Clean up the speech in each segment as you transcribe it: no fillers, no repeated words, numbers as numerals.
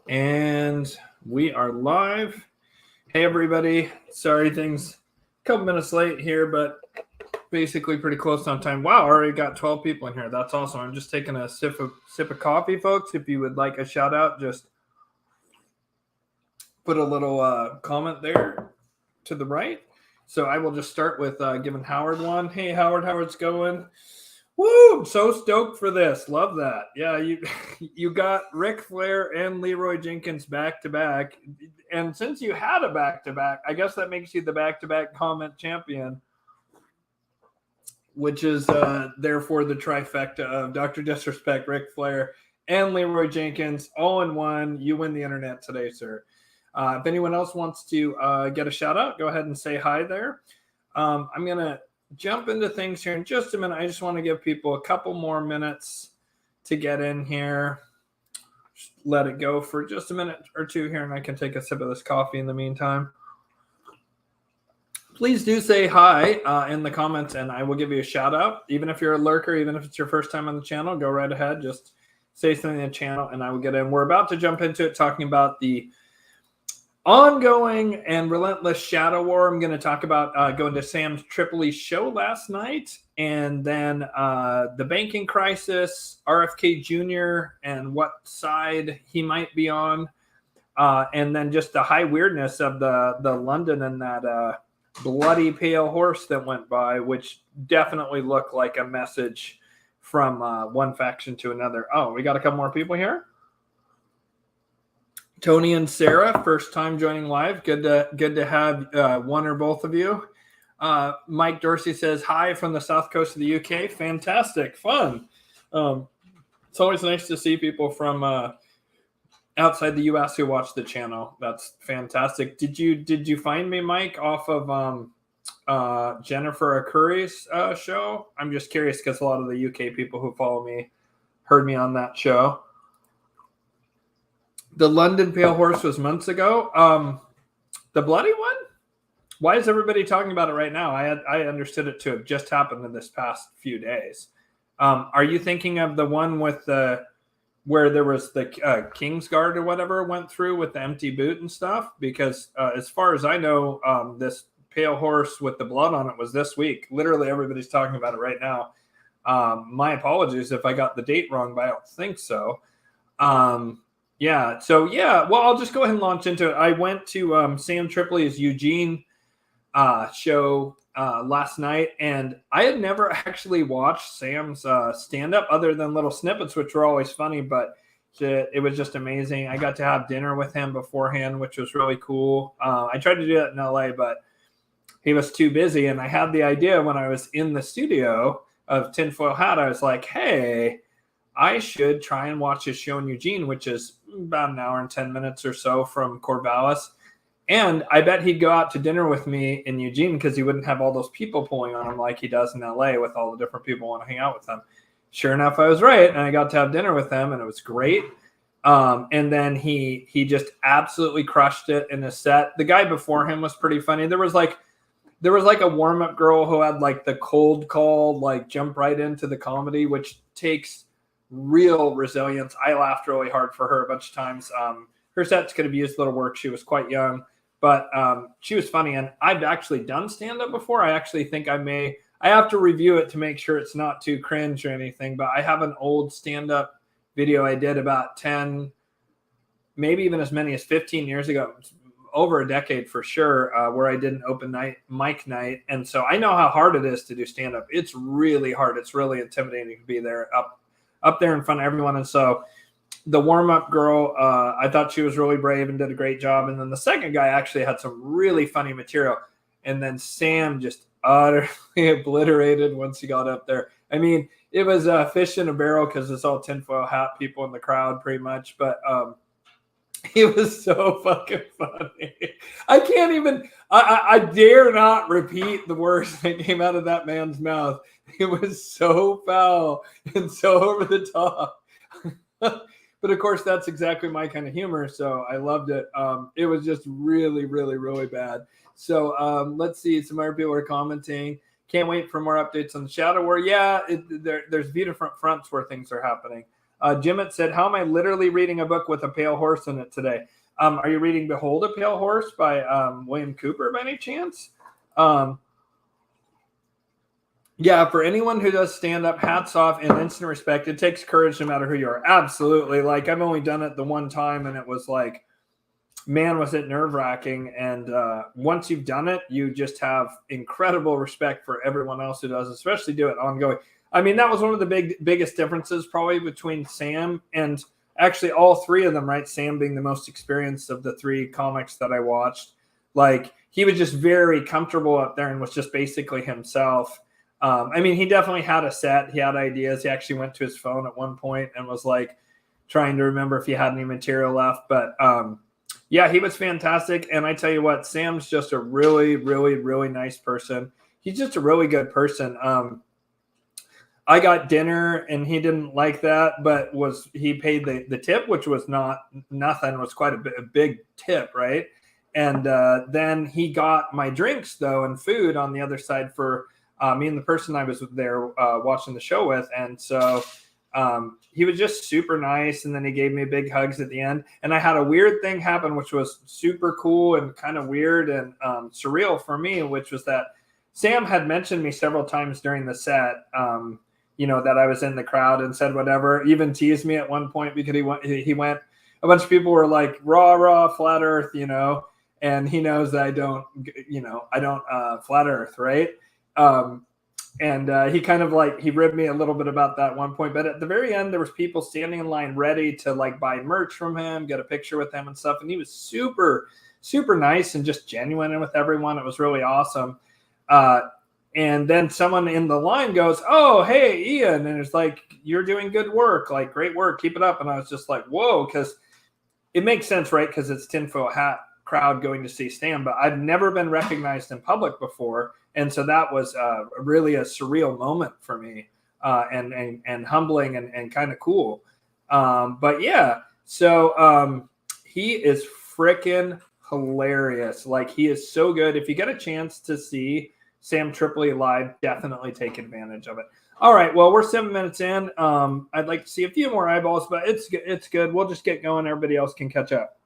And we are live. Hey, everybody. Sorry, things a couple minutes late here, but basically pretty close on time. Wow, already got 12 people in here. That's awesome. I'm just taking a sip of coffee, folks. If you would like a shout out, just put a little comment there to the right. So I will just start with giving Howard one. Hey, Howard, how's it going? Woo! I'm so stoked for this. Love that. Yeah, you got Ric Flair and Leroy Jenkins back to back, and since you had a back to back, I guess that makes you the back to back comment champion, which is therefore the trifecta of Dr. Disrespect, Ric Flair, and Leroy Jenkins all in one. You win the internet today, sir. If anyone else wants to get a shout out, go ahead and say hi there. I'm gonna jump into things here in just a minute. I just want to give people a couple more minutes to get in here. Just let it go for just a minute or two here, and I can take a sip of this coffee in the meantime. Please do say hi in the comments, and I will give you a shout out. Even if you're a lurker, even if it's your first time on the channel, go right ahead. Just say something in the channel, and I will get in. We're about to jump into it, talking about the ongoing and relentless shadow war. I'm going to talk about going to Sam Tripoli's show last night, and then the banking crisis, RFK Jr. and what side he might be on, and then just the high weirdness of the London and that bloody pale horse that went by, which definitely looked like a message from one faction to another. Oh, we got a couple more people here. Tony and Sarah, first time joining live. Good to have one or both of you. Mike Dorsey says hi from the south coast of the UK. Fantastic, fun. It's always nice to see people from outside the US who watch the channel. That's fantastic. Did you find me, Mike, off of Jennifer Curry's show? I'm just curious because a lot of the UK people who follow me heard me on that show. The London Pale Horse was months ago. The bloody one? Why is everybody talking about it right now? I understood it to have just happened in this past few days. Are you thinking of the one with where there was the Kingsguard or whatever went through with the empty boot and stuff? Because as far as I know, this pale horse with the blood on it was this week. Literally everybody's talking about it right now. My apologies if I got the date wrong, but I don't think so. Yeah. So, yeah, well, I'll just go ahead and launch into it. I went to Sam Tripoli's Eugene show last night, and I had never actually watched Sam's stand-up other than little snippets, which were always funny, but it was just amazing. I got to have dinner with him beforehand, which was really cool. I tried to do that in LA, but he was too busy, and I had the idea when I was in the studio of Tinfoil Hat. I was like, hey, I should try and watch his show in Eugene, which is about an hour and 10 minutes or so from Corvallis. And I bet he'd go out to dinner with me in Eugene because he wouldn't have all those people pulling on him like he does in LA with all the different people who want to hang out with him. Sure enough, I was right. And I got to have dinner with him, and it was great. And then he just absolutely crushed it in his set. The guy before him was pretty funny. There was like a warm-up girl who had like the cold call, like jump right into the comedy, which takes real resilience. I laughed really hard for her a bunch of times. Her sets could have used a little work. She was quite young, but she was funny. And I've actually done stand-up before. I actually think I have to review it to make sure it's not too cringe or anything, but I have an old stand-up video I did about 10, maybe even as many as 15 years ago, over a decade for sure, where I did an open mic night. And so I know how hard it is to do stand-up. It's really hard. It's really intimidating to be there up there in front of everyone. And so the warm-up girl, I thought she was really brave and did a great job. And then the second guy actually had some really funny material. And then Sam just utterly obliterated once he got up there. I mean, it was a fish in a barrel because it's all tinfoil hat people in the crowd pretty much. But he was so fucking funny. I can't even, I dare not repeat the words that came out of that man's mouth. It was so foul and so over the top. But of course, that's exactly my kind of humor. So I loved it. It was just really, really, really bad. So let's see. Some other people are commenting. Can't wait for more updates on the Shadow War. Yeah, there's a few different fronts where things are happening. Jimmet said, how am I literally reading a book with a pale horse in it today? Are you reading Behold a Pale Horse by William Cooper by any chance? Yeah, for anyone who does stand up, hats off and instant respect. It takes courage no matter who you are. Absolutely. Like, I've only done it the one time, and it was like, man, was it nerve-wracking. And once you've done it, you just have incredible respect for everyone else who does, especially do it ongoing. I mean, that was one of the biggest differences probably between Sam and actually all three of them, right? Sam being the most experienced of the three comics that I watched. Like, he was just very comfortable up there and was just basically himself. I mean, he definitely had a set. He had ideas. He actually went to his phone at one point and was like trying to remember if he had any material left. But yeah, he was fantastic. And I tell you what, Sam's just a really, really, really nice person. He's just a really good person. I got dinner and he didn't like that, but he paid the tip, which was nothing. It was quite a big tip, right? And then he got my drinks though and food on the other side for me and the person I was there watching the show with. And so he was just super nice. And then he gave me big hugs at the end. And I had a weird thing happen, which was super cool and kind of weird and surreal for me, which was that Sam had mentioned me several times during the set, that I was in the crowd and said whatever, even teased me at one point because he went, a bunch of people were like, rah, flat earth, and he knows that I don't flat earth, right? And he kind of like, he ribbed me a little bit about that one point, but at the very end, there was people standing in line ready to like buy merch from him, get a picture with him and stuff. And he was super, super nice and just genuine with everyone. It was really awesome. And then someone in the line goes, oh, hey, Ian. And it's like, you're doing good work, like great work. Keep it up. And I was just like, whoa, because it makes sense, right? Because it's tinfoil hat crowd going to see Sam, but I've never been recognized in public before. And so that was really a surreal moment for me and humbling and kind of cool. But yeah, so he is freaking hilarious. Like, he is so good. If you get a chance to see Sam Tripoli live, definitely take advantage of it. All right, well, we're 7 minutes in. I'd like to see a few more eyeballs, but it's good. We'll just get going. Everybody else can catch up.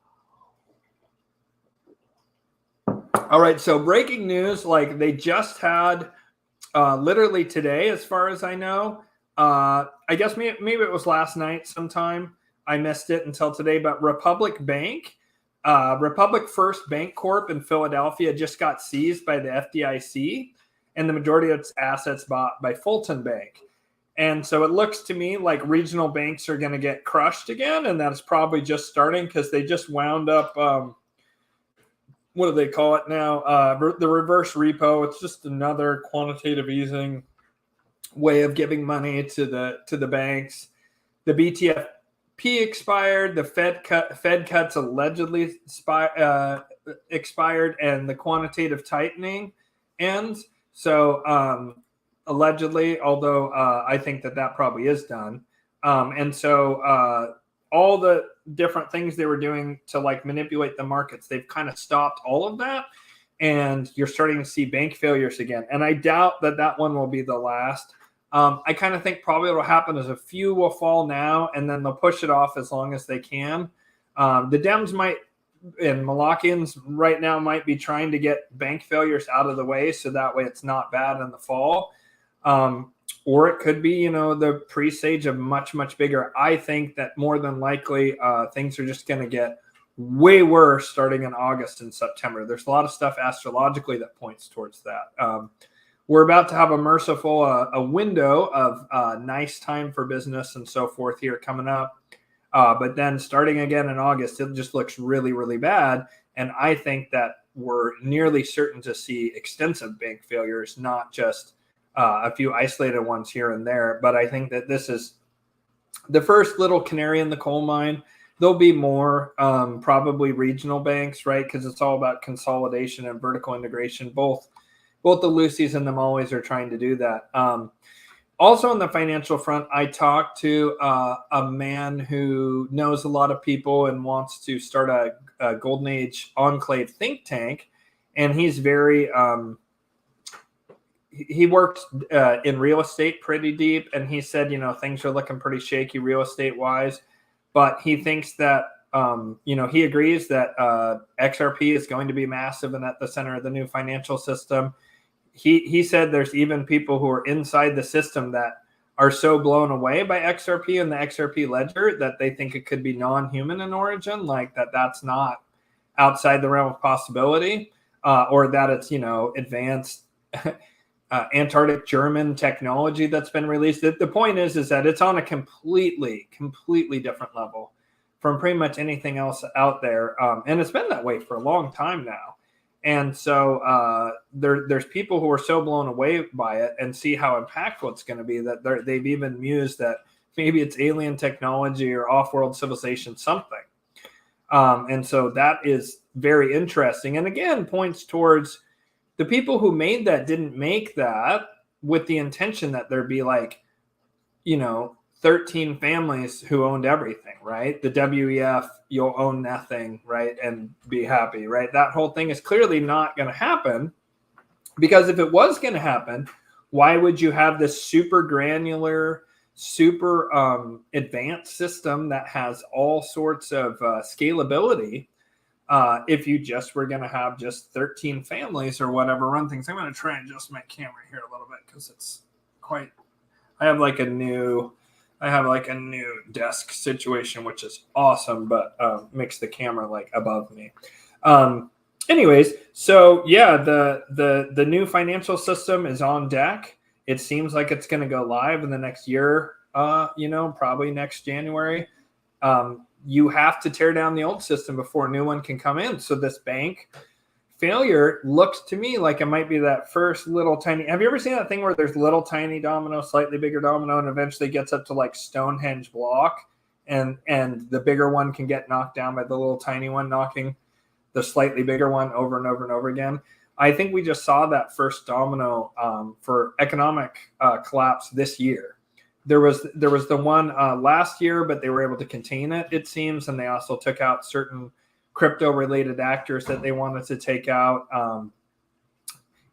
All right, so breaking news, like they just had literally today, as far as I know. I guess maybe it was last night sometime. I missed it until today, but Republic Bank, Republic First Bank Corp in Philadelphia just got seized by the FDIC, and the majority of its assets bought by Fulton Bank. And so it looks to me like regional banks are going to get crushed again, and that's probably just starting because they just wound up what do they call it now? The reverse repo. It's just another quantitative easing way of giving money to the banks. The BTFP expired. The Fed cuts allegedly expired, and the quantitative tightening ends. So allegedly, although I think that probably is done. And so all the different things they were doing to like manipulate the markets, they've kind of stopped all of that, and you're starting to see bank failures again. And I doubt that one will be the last. I kind of think probably what will happen is a few will fall now, and then they'll push it off as long as they can. The Dems and Malakians right now might be trying to get bank failures out of the way so that way it's not bad in the fall. Or it could be, the presage of much, much bigger. I think that more than likely things are just going to get way worse starting in August and September. There's a lot of stuff astrologically that points towards that. We're about to have a window of nice time for business and so forth here coming up. But then starting again in August, it just looks really, really bad. And I think that we're nearly certain to see extensive bank failures, not just a few isolated ones here and there. But I think that this is the first little canary in the coal mine. There'll be more, probably regional banks, right? Because it's all about consolidation and vertical integration. Both the Lucys and the Mollies are trying to do that. Also on the financial front, I talked to a man who knows a lot of people and wants to start a Golden Age Enclave think tank. And he's very... he worked in real estate pretty deep, and he said, things are looking pretty shaky real estate wise, but he thinks that, he agrees that XRP is going to be massive and at the center of the new financial system. He said there's even people who are inside the system that are so blown away by XRP and the XRP ledger that they think it could be non-human in origin, like that's not outside the realm of possibility, or that it's, advanced Antarctic German technology that's been released. The point is that it's on a completely different level from pretty much anything else out there. And it's been that way for a long time now. And so there's people who are so blown away by it and see how impactful it's going to be that they've even mused that maybe it's alien technology or off-world civilization, something. And so that is very interesting. And again, points towards the people who made that didn't make that with the intention that there'd be 13 families who owned everything, right? The WEF, you'll own nothing, right? And be happy, right? That whole thing is clearly not going to happen, because if it was going to happen, why would you have this super granular, super advanced system that has all sorts of scalability if you just were going to have just 13 families or whatever run things? I'm going to try and adjust my camera here a little bit because it's quite, I have like a new desk situation, which is awesome, but makes the camera like above me. Anyways, so yeah, the new financial system is on deck. It seems like it's going to go live in the next year, probably next January. You have to tear down the old system before a new one can come in. So this bank failure looks to me like it might be that first little tiny. Have you ever seen that thing where there's little tiny domino, slightly bigger domino, and eventually gets up to like Stonehenge block, and the bigger one can get knocked down by the little tiny one knocking the slightly bigger one over and over and over again? I think we just saw that first domino for economic collapse this year. There was the one last year, but they were able to contain it, it seems, and they also took out certain crypto-related actors that they wanted to take out.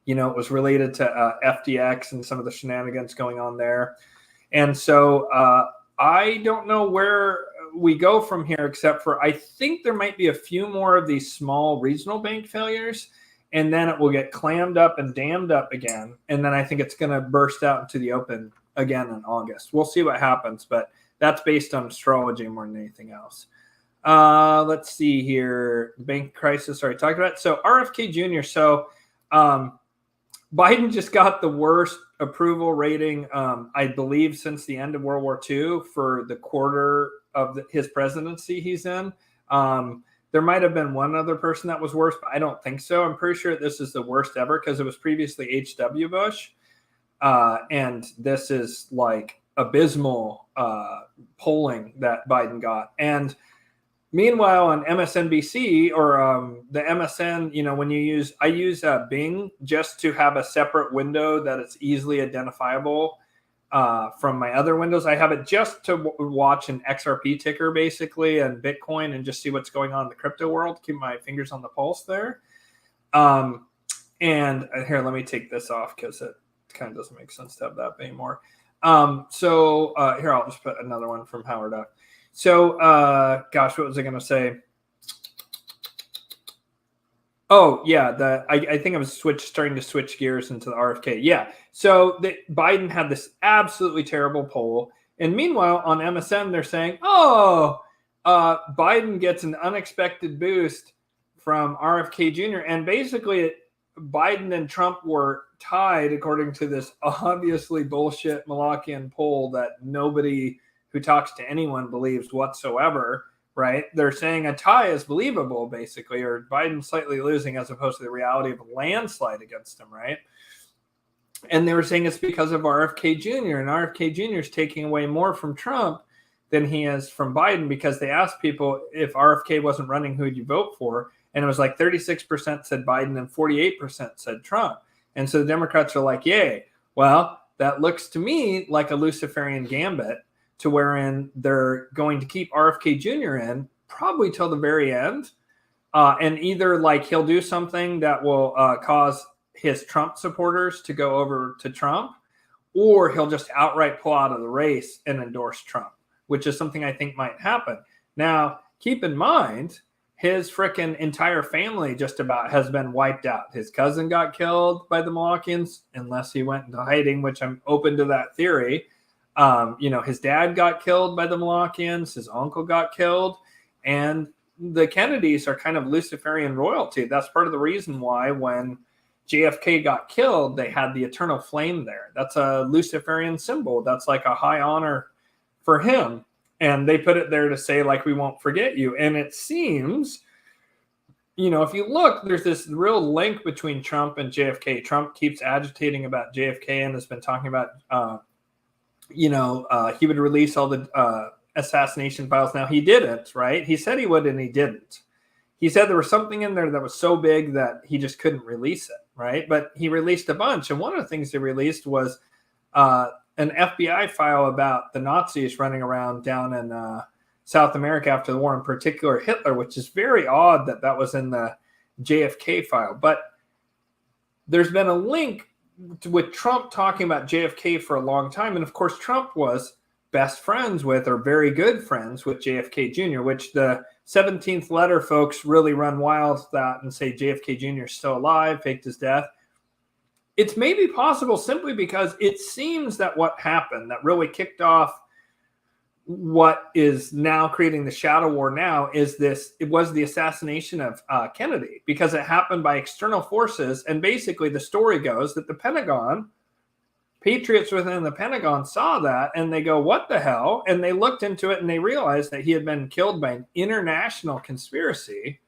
It was related to FTX and some of the shenanigans going on there. And so I don't know where we go from here, except for I think there might be a few more of these small regional bank failures, and then it will get clammed up and dammed up again. And then I think it's going to burst out into the open again in August. We'll see what happens, but that's based on astrology more than anything else. Let's see here. Bank crisis already talked about. So RFK Jr. So Biden just got the worst approval rating, I believe, since the end of World War II for the quarter of his presidency he's in. There might have been one other person that was worse, but I don't think so. I'm pretty sure this is the worst ever because it was previously H.W. Bush. And this is like abysmal polling that Biden got. And meanwhile, on MSNBC or the MSN, when I use Bing just to have a separate window that it's easily identifiable from my other windows. I have it just to watch an XRP ticker basically and Bitcoin and just see what's going on in the crypto world. Keep my fingers on the pulse there. And here, let me take this off because it kind of doesn't make sense to have that anymore. So here, I'll just put another one from Howard up. So, gosh, what was I going to say? Oh, yeah, I think I was starting to switch gears into the RFK. Yeah, so Biden had this absolutely terrible poll. And meanwhile, on MSN, they're saying, Biden gets an unexpected boost from RFK Jr. And basically, Biden and Trump were tied according to this obviously bullshit Malachian poll that nobody who talks to anyone believes whatsoever, right? They're saying a tie is believable, basically, or Biden slightly losing as opposed to the reality of a landslide against him, right? And they were saying it's because of RFK Jr. And RFK Jr. is taking away more from Trump than he is from Biden, because they asked people if RFK wasn't running, who would you vote for? And it was like 36% said Biden and 48% said Trump. And so the Democrats are like, yay. Well, that looks to me like a Luciferian gambit, to wherein they're going to keep RFK Jr. in probably till the very end. And either like he'll do something that will cause his Trump supporters to go over to Trump, or he'll just outright pull out of the race and endorse Trump, which is something I think might happen. Now, keep in mind, his frickin' entire family just about has been wiped out. His cousin got killed by the Malakians, unless he went into hiding, which I'm open to that theory. His dad got killed by the Malakians. His uncle got killed. And the Kennedys are kind of Luciferian royalty. That's part of the reason why when JFK got killed, they had the eternal flame there. That's a Luciferian symbol. That's like a high honor for him. And they put it there to say, like, we won't forget you. And it seems, if you look, there's this real link between Trump and JFK. Trump keeps agitating about JFK and has been talking about, he would release all the assassination files. Now, he didn't, right? He said he would, and he didn't. He said there was something in there that was so big that he just couldn't release it, right? But he released a bunch. And one of the things he released was an FBI file about the Nazis running around down in South America after the war, in particular Hitler, which is very odd that that was in the JFK file. But there's been a link with Trump talking about JFK for a long time. And of course, Trump was best friends with, or very good friends with, JFK Jr., which the 17th letter folks really run wild with that and say JFK Jr. is still alive, faked his death. It's maybe possible simply because it seems that what happened that really kicked off what is now creating the shadow war now is this. It was the assassination of Kennedy, because it happened by external forces. And basically the story goes that the Pentagon, patriots within the Pentagon saw that and they go, what the hell? And they looked into it and they realized that he had been killed by an international conspiracy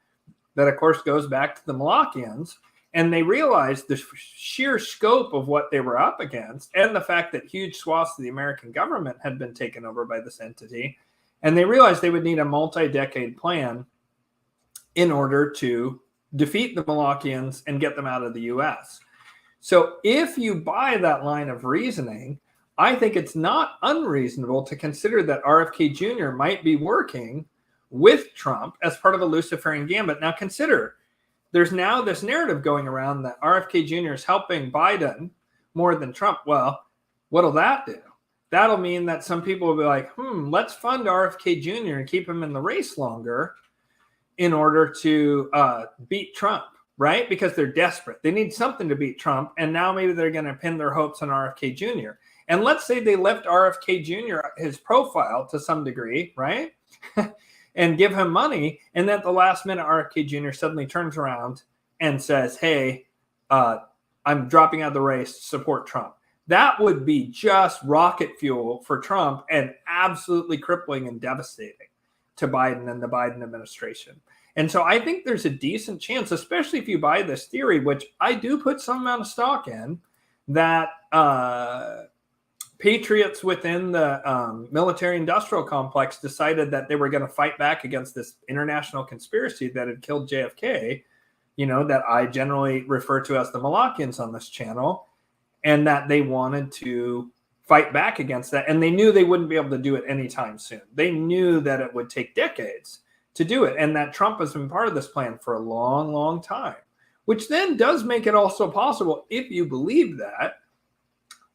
that, of course, goes back to the Malakians. And they realized the sheer scope of what they were up against and the fact that huge swaths of the American government had been taken over by this entity. And they realized they would need a multi-decade plan in order to defeat the Malakians and get them out of the U.S. So if you buy that line of reasoning, I think it's not unreasonable to consider that RFK Jr. might be working with Trump as part of a Luciferian gambit. Now consider, there's now this narrative going around that RFK Jr. is helping Biden more than Trump. Well, what'll that do? That'll mean that some people will be like, let's fund RFK Jr. and keep him in the race longer in order to beat Trump, right? Because they're desperate. They need something to beat Trump. And now maybe they're going to pin their hopes on RFK Jr. And let's say they lift RFK Jr., his profile to some degree, right? And give him money, and then at the last minute, RFK Jr. suddenly turns around and says, hey, I'm dropping out of the race to support Trump. That would be just rocket fuel for Trump and absolutely crippling and devastating to Biden and the Biden administration. And so I think there's a decent chance, especially if you buy this theory, which I do put some amount of stock in, that patriots within the military-industrial complex decided that they were going to fight back against this international conspiracy that had killed JFK, that I generally refer to as the Malakians on this channel, and that they wanted to fight back against that. And they knew they wouldn't be able to do it anytime soon. They knew that it would take decades to do it, and that Trump has been part of this plan for a long, long time, which then does make it also possible, if you believe that,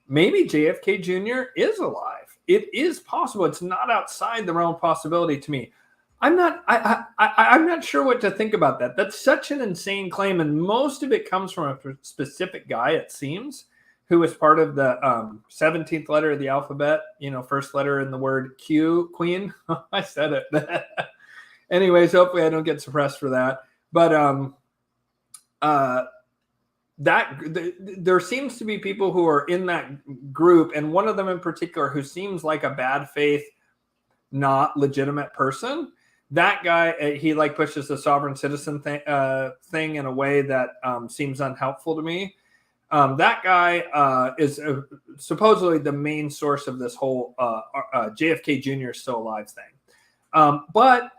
maybe JFK Jr. is alive. It is possible. It's not outside the realm of possibility to me. I'm not sure what to think about that. That's such an insane claim, and most of it comes from a specific guy, it seems, who was part of the 17th letter of the alphabet, first letter in the word Q, Queen. I said it. Anyways, hopefully I don't get suppressed for that. But there seems to be people who are in that group, and one of them in particular who seems like a bad faith, not legitimate person. That guy, he pushes the sovereign citizen thing in a way that seems unhelpful to me. That guy is supposedly the main source of this whole JFK Jr. still alive thing. But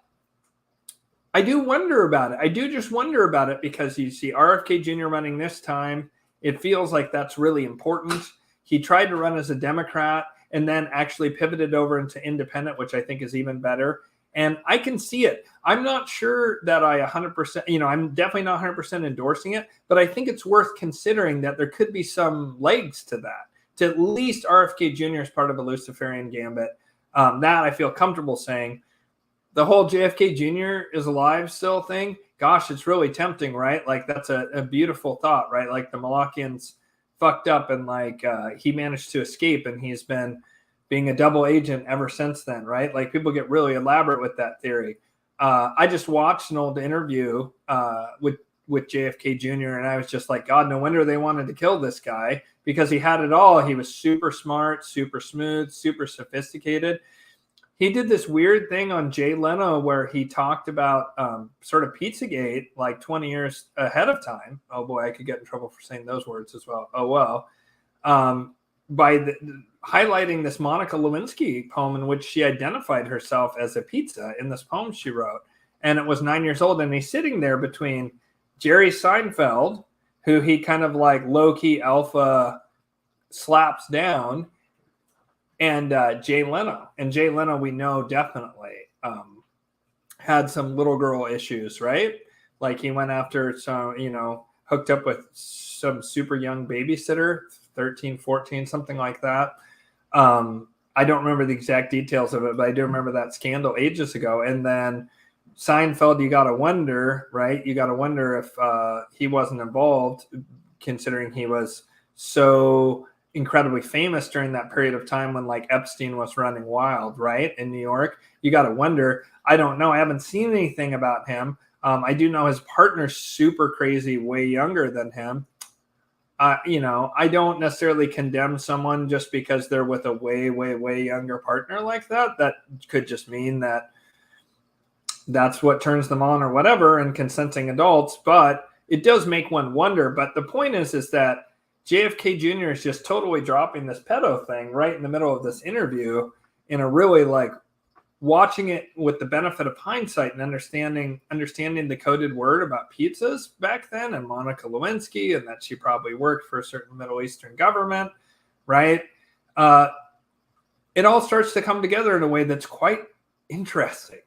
I do wonder about it. I do just wonder about it because you see RFK Jr. running this time. It feels like that's really important. He tried to run as a Democrat and then actually pivoted over into independent, which I think is even better. And I can see it. I'm not sure that I 100%, I'm definitely not 100% endorsing it, but I think it's worth considering that there could be some legs to that. To at least RFK Jr. is part of a Luciferian gambit. That I feel comfortable saying. The whole JFK Jr. is alive still thing, gosh, it's really tempting, right? Like, that's a beautiful thought, right? Like, the Malachians fucked up and like he managed to escape, and he's been being a double agent ever since then, right? Like, people get really elaborate with that theory. I just watched an old interview with JFK Jr. and I was just like, God, no wonder they wanted to kill this guy, because he had it all. He was super smart, super smooth, super sophisticated. He did this weird thing on Jay Leno where he talked about sort of Pizzagate like 20 years ahead of time. Oh boy, I could get in trouble for saying those words as well. Oh well. By highlighting this Monica Lewinsky poem in which she identified herself as a pizza in this poem she wrote. And it was 9 years old. And he's sitting there between Jerry Seinfeld, who he kind of like low-key alpha slaps down, and Jay Leno. And Jay Leno, we know definitely had some little girl issues, right? Like, he went after some, hooked up with some super young babysitter, 13, 14, something like that. I don't remember the exact details of it, but I do remember that scandal ages ago. And then Seinfeld, you got to wonder, right? You got to wonder if he wasn't involved, considering he was so incredibly famous during that period of time when like Epstein was running wild, right? In New York. You got to wonder. I don't know. I haven't seen anything about him. I do know his partner's super crazy, way younger than him. I don't necessarily condemn someone just because they're with a way, way, way younger partner like that. That could just mean that that's what turns them on or whatever, and consenting adults. But it does make one wonder. But the point is that JFK Jr. is just totally dropping this pedo thing right in the middle of this interview, in a really like watching it with the benefit of hindsight and understanding the coded word about pizzas back then, and Monica Lewinsky, and that she probably worked for a certain Middle Eastern government, right? It all starts to come together in a way that's quite interesting.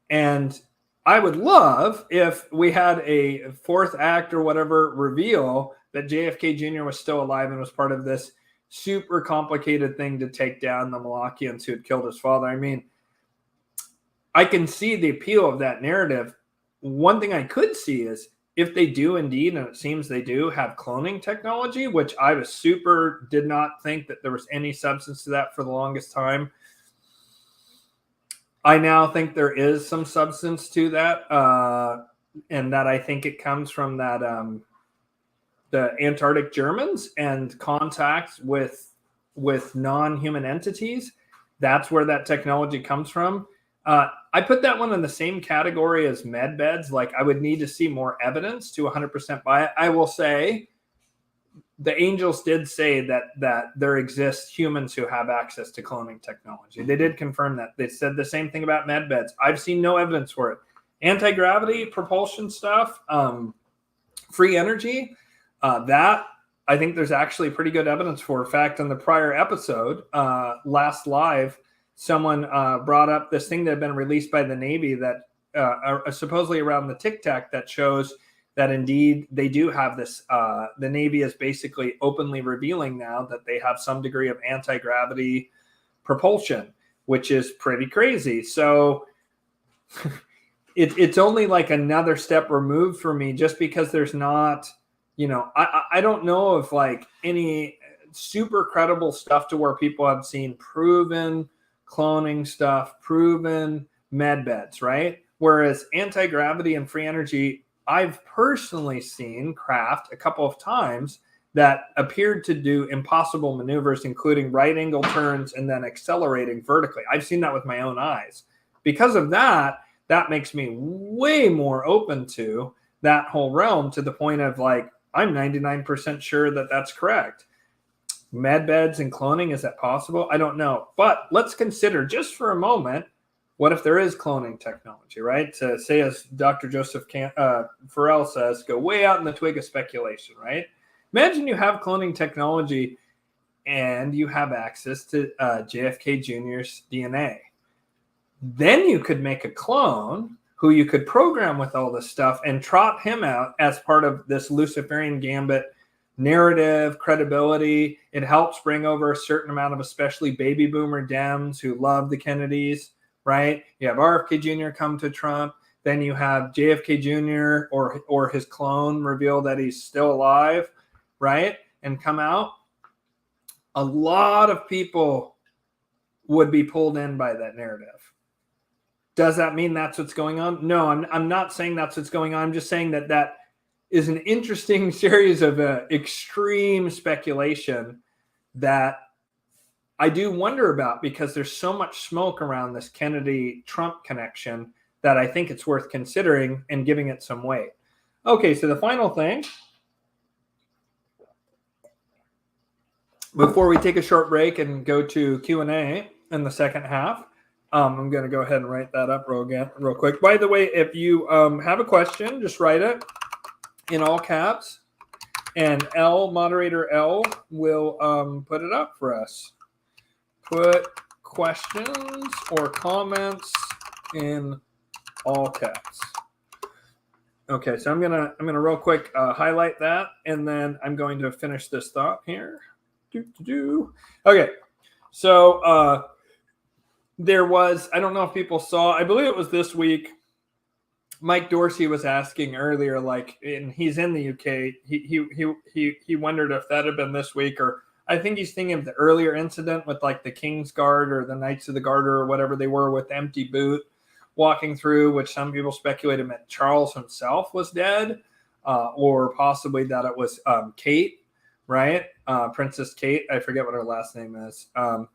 And I would love if we had a fourth act or whatever reveal that JFK Jr. was still alive and was part of this super complicated thing to take down the Malachians who had killed his father. I mean, I can see the appeal of that narrative. One thing I could see is if they do indeed, and it seems they do, have cloning technology, which I was did not think that there was any substance to that for the longest time. I now think there is some substance to that, and that I think it comes from that the Antarctic Germans and contacts with non-human entities. That's where that technology comes from. I put that one in the same category as med beds. Like, I would need to see more evidence to 100% buy it. I will say the angels did say that there exists humans who have access to cloning technology. They did confirm that. They said the same thing about med beds. I've seen no evidence for it. Anti-gravity, propulsion stuff, free energy, that I think there's actually pretty good evidence for. In fact, in the prior episode, last live, someone brought up this thing that had been released by the Navy that supposedly around the Tic Tac that shows that indeed they do have this. The Navy is basically openly revealing now that they have some degree of anti-gravity propulsion, which is pretty crazy. So it's only like another step removed for me, just because there's not, I don't know of like any super credible stuff to where people have seen proven cloning stuff, proven med beds, right? Whereas anti-gravity and free energy, I've personally seen craft a couple of times that appeared to do impossible maneuvers, including right angle turns and then accelerating vertically. I've seen that with my own eyes. Because of that, that makes me way more open to that whole realm, to the point of like, I'm 99% sure that that's correct. Med beds and cloning, is that possible? I don't know. But let's consider just for a moment, what if there is cloning technology, right? To say, as Dr. Joseph Farrell says, go way out in the twig of speculation, right? Imagine you have cloning technology and you have access to JFK Jr.'s DNA. Then you could make a clone who you could program with all this stuff and trot him out as part of this Luciferian gambit narrative, credibility. It helps bring over a certain amount of especially baby boomer Dems who love the Kennedys, right? You have RFK Jr. come to Trump. Then you have JFK Jr. or his clone reveal that he's still alive, right? And come out. A lot of people would be pulled in by that narrative. Does that mean that's what's going on? No, I'm not saying that's what's going on. I'm just saying that is an interesting series of extreme speculation that I do wonder about, because there's so much smoke around this Kennedy-Trump connection that I think it's worth considering and giving it some weight. Okay, so the final thing, before we take a short break and go to Q&A in the second half, I'm going to go ahead and write that up real quick. By the way, if you have a question, just write it in all caps, and moderator L, will put it up for us. Put questions or comments in all caps. Okay, so I'm gonna real quick highlight that, and then I'm going to finish this thought here. Okay, so there was, I don't know if people saw, I believe it was this week, Mike Dorsey was asking earlier, like, and he's in the UK. He wondered if that had been this week, or I think he's thinking of the earlier incident with like the King's Guard or the Knights of the Garter or whatever they were, with empty boot walking through, which some people speculated meant Charles himself was dead, or possibly that it was Kate, right? Princess Kate. I forget what her last name is. I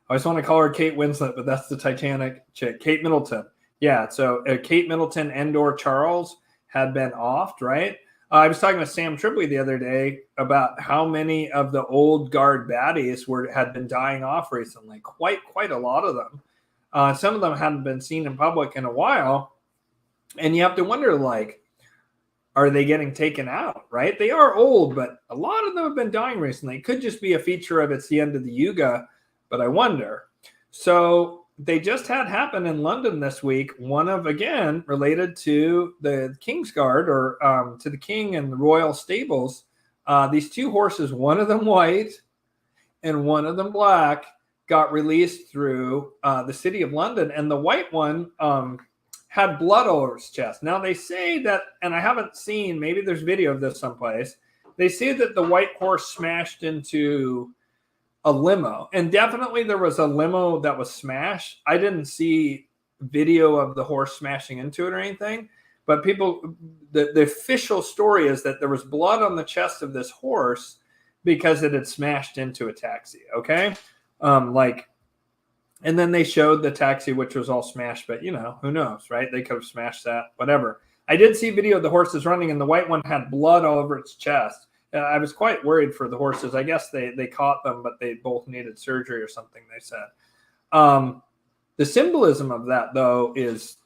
always want to call her Kate Winslet, but that's the Titanic chick, Kate Middleton. Yeah, so Kate Middleton and/or Charles had been offed, right? I was talking to Sam Tripoli the other day about how many of the old guard baddies had been dying off recently. Quite a lot of them. Some of them hadn't been seen in public in a while, and you have to wonder, like, are they getting taken out? Right? They are old, but a lot of them have been dying recently. It could just be a feature of it's the end of the Yuga, but I wonder. So they just had happen in London this week. One of, again, related to the King's Guard, or to the king and the royal stables. These two horses, one of them white and one of them black, got released through the city of London. And the white one had blood all over his chest. Now they say that, and I haven't seen, maybe there's video of this someplace. They say that the white horse smashed into a limo, and definitely there was a limo that was smashed. I didn't see video of the horse smashing into it or anything, but the official story is that there was blood on the chest of this horse because it had smashed into a taxi. Okay. And then they showed the taxi, which was all smashed, but who knows, right? They could have smashed that, whatever. I did see video of the horses running, and the white one had blood all over its chest. I was quite worried for the horses. I guess they caught them, but they both needed surgery or something, they said. The symbolism of that, though, is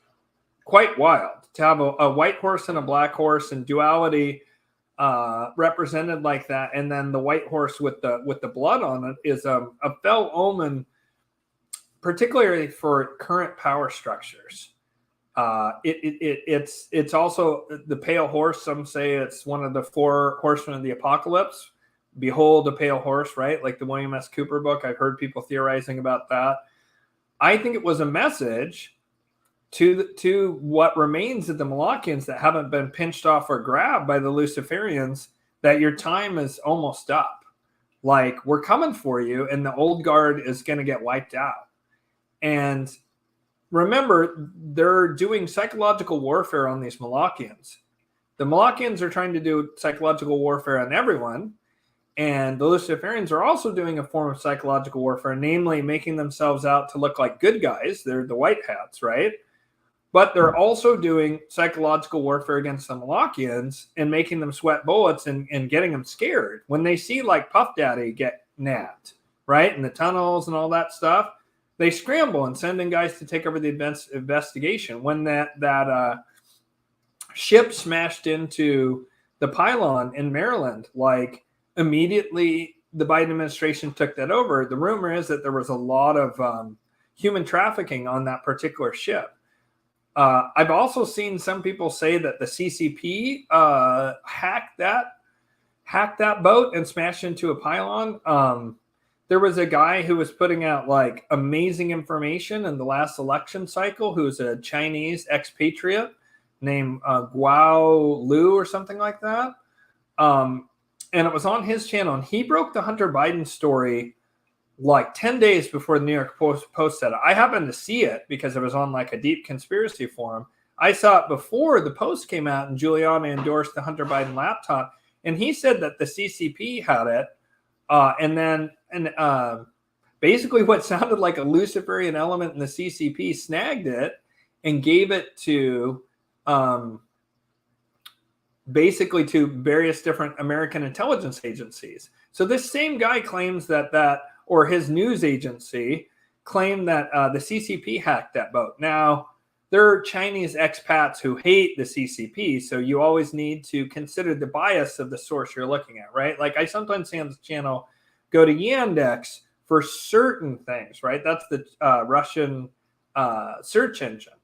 quite wild. To have a white horse and a black horse and duality represented like that, and then the white horse with the blood on it is a fell omen, particularly for current power structures. It's also the pale horse. Some say it's one of the 4 horsemen of the apocalypse. Behold a pale horse, right? Like the William S. Cooper book. I've heard people theorizing about that. I think it was a message to what remains of the Malachians that haven't been pinched off or grabbed by the Luciferians, that your time is almost up. Like, we're coming for you, and the old guard is going to get wiped out. And remember, they're doing psychological warfare on these Malachians. The Malachians are trying to do psychological warfare on everyone, and the Luciferians are also doing a form of psychological warfare, namely making themselves out to look like good guys. They're the white hats, right? But they're also doing psychological warfare against the Malachians and making them sweat bullets and getting them scared. When they see, like, Puff Daddy get nabbed, right, in the tunnels and all that stuff, they scramble and send in guys to take over the investigation. When that ship smashed into the pylon in Maryland, like, immediately the Biden administration took that over. The rumor is that there was a lot of human trafficking on that particular ship. I've also seen some people say that the CCP hacked that boat and smashed into a pylon. There was a guy who was putting out like amazing information in the last election cycle, who's a Chinese expatriate named Guo Liu or something like that. And it was on his channel, and he broke the Hunter Biden story like 10 days before the New York Post said it. I happened to see it because it was on like a deep conspiracy forum. I saw it before the Post came out and Giuliani endorsed the Hunter Biden laptop. And he said that the CCP had it. And basically what sounded like a Luciferian element in the CCP snagged it and gave it to basically to various different American intelligence agencies. So this same guy claims or his news agency claimed that the CCP hacked that boat. Now, there are Chinese expats who hate the CCP, so you always need to consider the bias of the source you're looking at, right? Like I sometimes see on this channel, go to Yandex for certain things, right? That's the Russian search engine.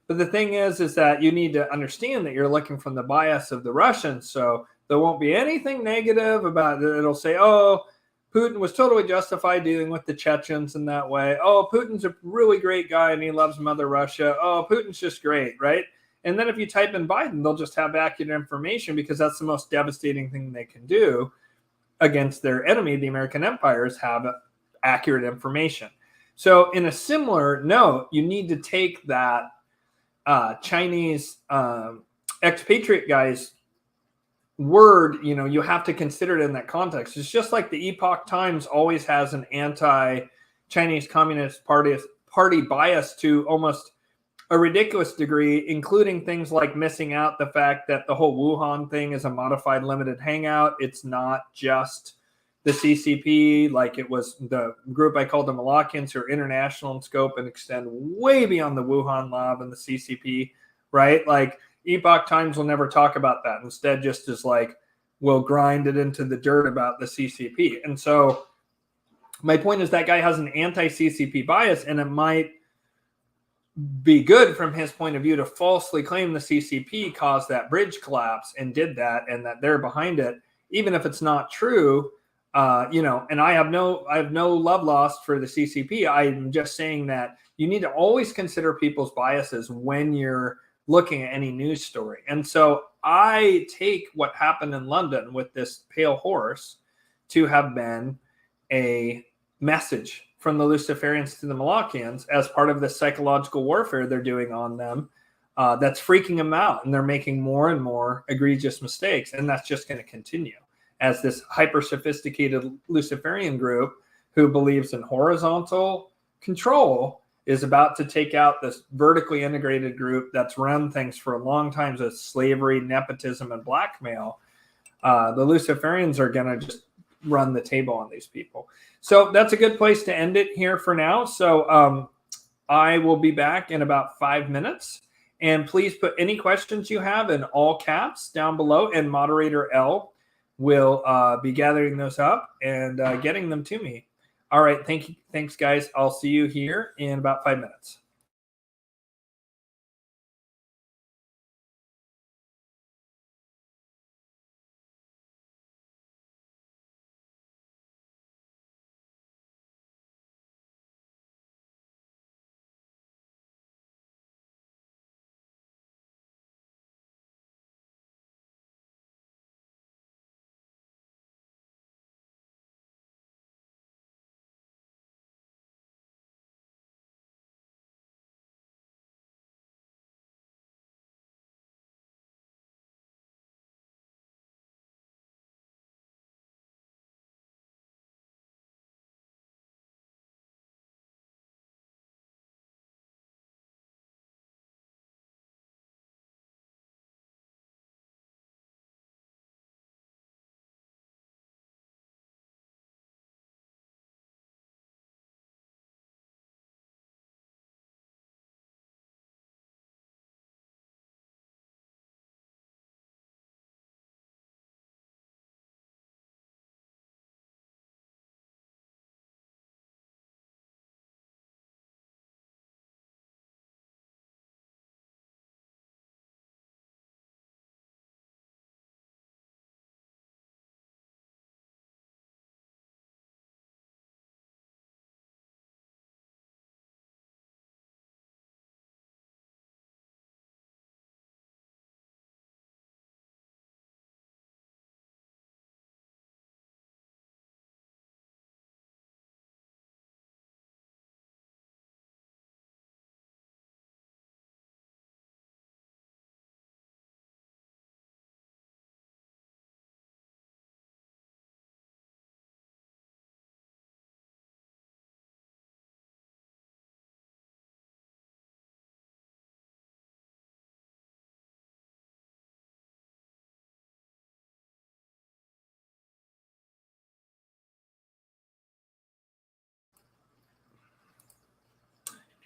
But the thing is that you need to understand that you're looking from the bias of the Russians, so there won't be anything negative about it. It'll say, oh, Putin was totally justified dealing with the Chechens in that way. Oh, Putin's a really great guy and he loves Mother Russia. Oh, Putin's just great, right? And then if you type in Biden, they'll just have accurate information because that's the most devastating thing they can do against their enemy, the American empire, is have accurate information. So in a similar note, you need to take that Chinese expatriate guy's word, you have to consider it in that context. It's just like the Epoch Times always has an anti-Chinese Communist Party bias to almost a ridiculous degree, including things like missing out the fact that the whole Wuhan thing is a modified limited hangout. It's not just the CCP, like it was the group I called the Malakians, who are international in scope and extend way beyond the Wuhan lab and the CCP, right? Like Epoch Times will never talk about that. Instead, just as like, we'll grind it into the dirt about the CCP. And so my point is that guy has an anti-CCP bias, and it might be good from his point of view to falsely claim the CCP caused that bridge collapse and did that, and that they're behind it, even if it's not true. And I have no love lost for the CCP. I'm just saying that you need to always consider people's biases when you're looking at any news story. And so I take what happened in London with this pale horse to have been a message from the Luciferians to the Malakians as part of the psychological warfare they're doing on them. That's freaking them out, and they're making more and more egregious mistakes. And that's just going to continue as this hyper sophisticated Luciferian group who believes in horizontal control is about to take out this vertically integrated group that's run things for a long time as slavery, nepotism, and blackmail. The Luciferians are going to just run the table on these people. So that's a good place to end it here for now. So I will be back in about 5 minutes. And please put any questions you have in all caps down below, and moderator L will be gathering those up and getting them to me. All right. Thank you. Thanks, guys. I'll see you here in about 5 minutes.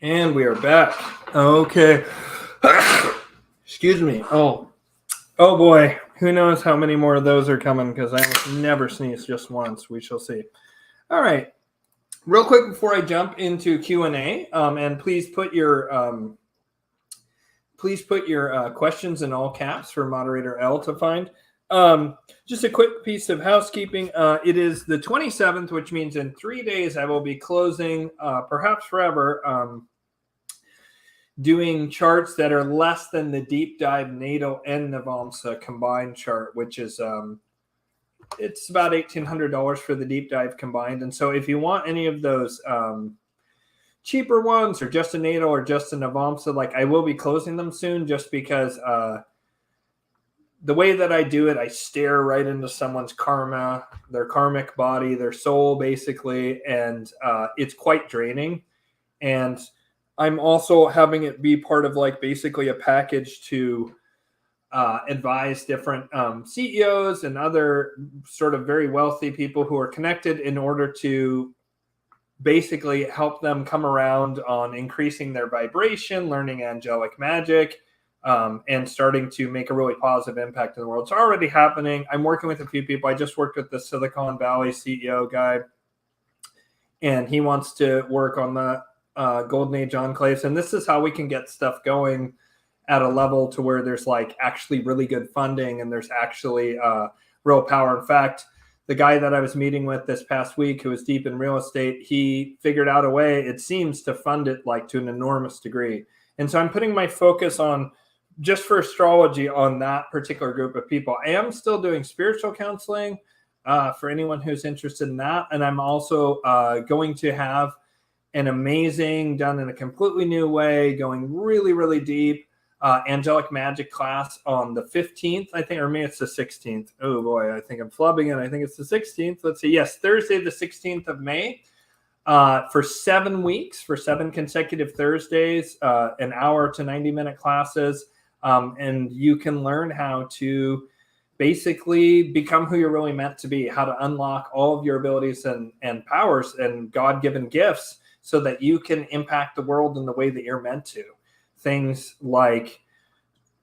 And we are back. Okay. Excuse me. Oh boy. Who knows how many more of those are coming, because I almost never sneeze just once. We shall see. All right. Real quick before I jump into Q&A, and please put your questions in all caps for moderator L to find. Just a quick piece of housekeeping. It is the 27th, which means in 3 days I will be closing, perhaps forever, doing charts that are less than the deep dive natal and Navamsa combined chart, which is it's about $1,800 for the deep dive combined. And so if you want any of those cheaper ones, or just a natal or just a Navamsa, like, I will be closing them soon, just because the way that I do it, I stare right into someone's karma, their karmic body, their soul, basically, and it's quite draining. And I'm also having it be part of, like, basically a package to advise different CEOs and other sort of very wealthy people who are connected, in order to basically help them come around on increasing their vibration, learning angelic magic, and starting to make a really positive impact in the world. It's already happening. I'm working with a few people. I just worked with the Silicon Valley CEO guy, and he wants to work on the Golden Age enclaves. And this is how we can get stuff going at a level to where there's, like, actually really good funding, and there's actually real power. In fact, the guy that I was meeting with this past week, who was deep in real estate, he figured out a way, it seems, to fund it, like, to an enormous degree. And so I'm putting my focus on, just for astrology, on that particular group of people. I am still doing spiritual counseling for anyone who's interested in that. And I'm also going to have an amazing, done in a completely new way, going really, really deep, angelic magic class on the 15th, I think, or maybe it's the 16th. Oh boy, I think I'm flubbing it. I think it's the 16th. Let's see. Yes, Thursday, the 16th of May, for 7 weeks, for 7 consecutive Thursdays, an hour to 90-minute classes. And you can learn how to basically become who you're really meant to be, how to unlock all of your abilities and powers and God-given gifts, so that you can impact the world in the way that you're meant to. Things like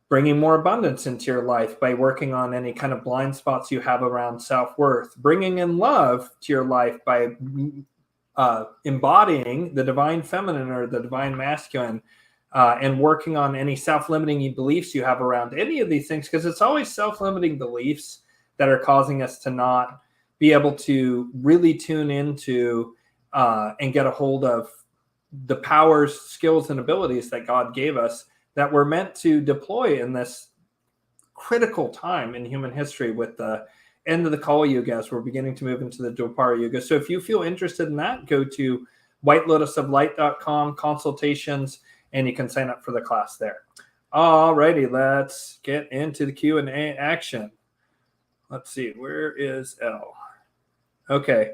bringing more abundance into your life by working on any kind of blind spots you have around self-worth, bringing in love to your life by embodying the divine feminine or the divine masculine, and working on any self-limiting beliefs you have around any of these things, because it's always self-limiting beliefs that are causing us to not be able to really tune into and get a hold of the powers, skills, and abilities that God gave us, that we're meant to deploy in this critical time in human history, with the end of the Kali Yuga, as we're beginning to move into the Dwapara Yuga. So if you feel interested in that, go to whitelotusoflight.com, consultations, and you can sign up for the class there. All righty, let's get into the Q&A action. Let's see, where is L? Okay.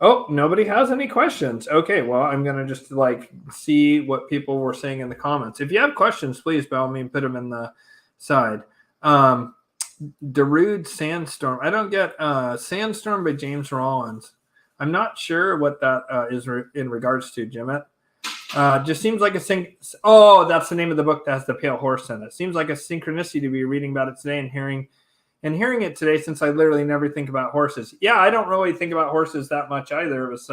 Oh, nobody has any questions. Okay, well, I'm going to just, like, see what people were saying in the comments. If you have questions, please, by all means, put them in the side. Darude Sandstorm. I don't get Sandstorm by James Rollins. I'm not sure what that is in regards to, Jimmet. Just seems like oh, that's the name of the book that has the pale horse in it. Seems like a synchronicity to be reading about it today and hearing it today, since I literally never think about horses. Yeah, I don't really think about horses that much either. It was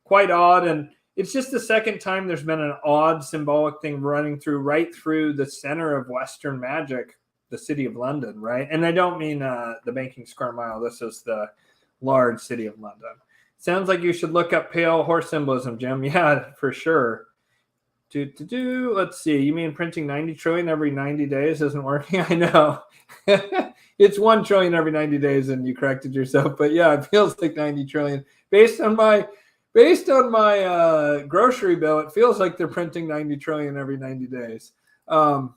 quite odd. And it's just the second time there's been an odd symbolic thing running right through the center of Western magic, the city of London, right? And I don't mean the banking square mile. This is the large city of London. Sounds like you should look up pale horse symbolism, Jim. Yeah, for sure. Let's see. You mean printing 90 trillion every 90 days isn't working? I know. It's 1 trillion every 90 days, and you corrected yourself. But yeah, it feels like 90 trillion. Based on my grocery bill, it feels like they're printing 90 trillion every 90 days. Sounds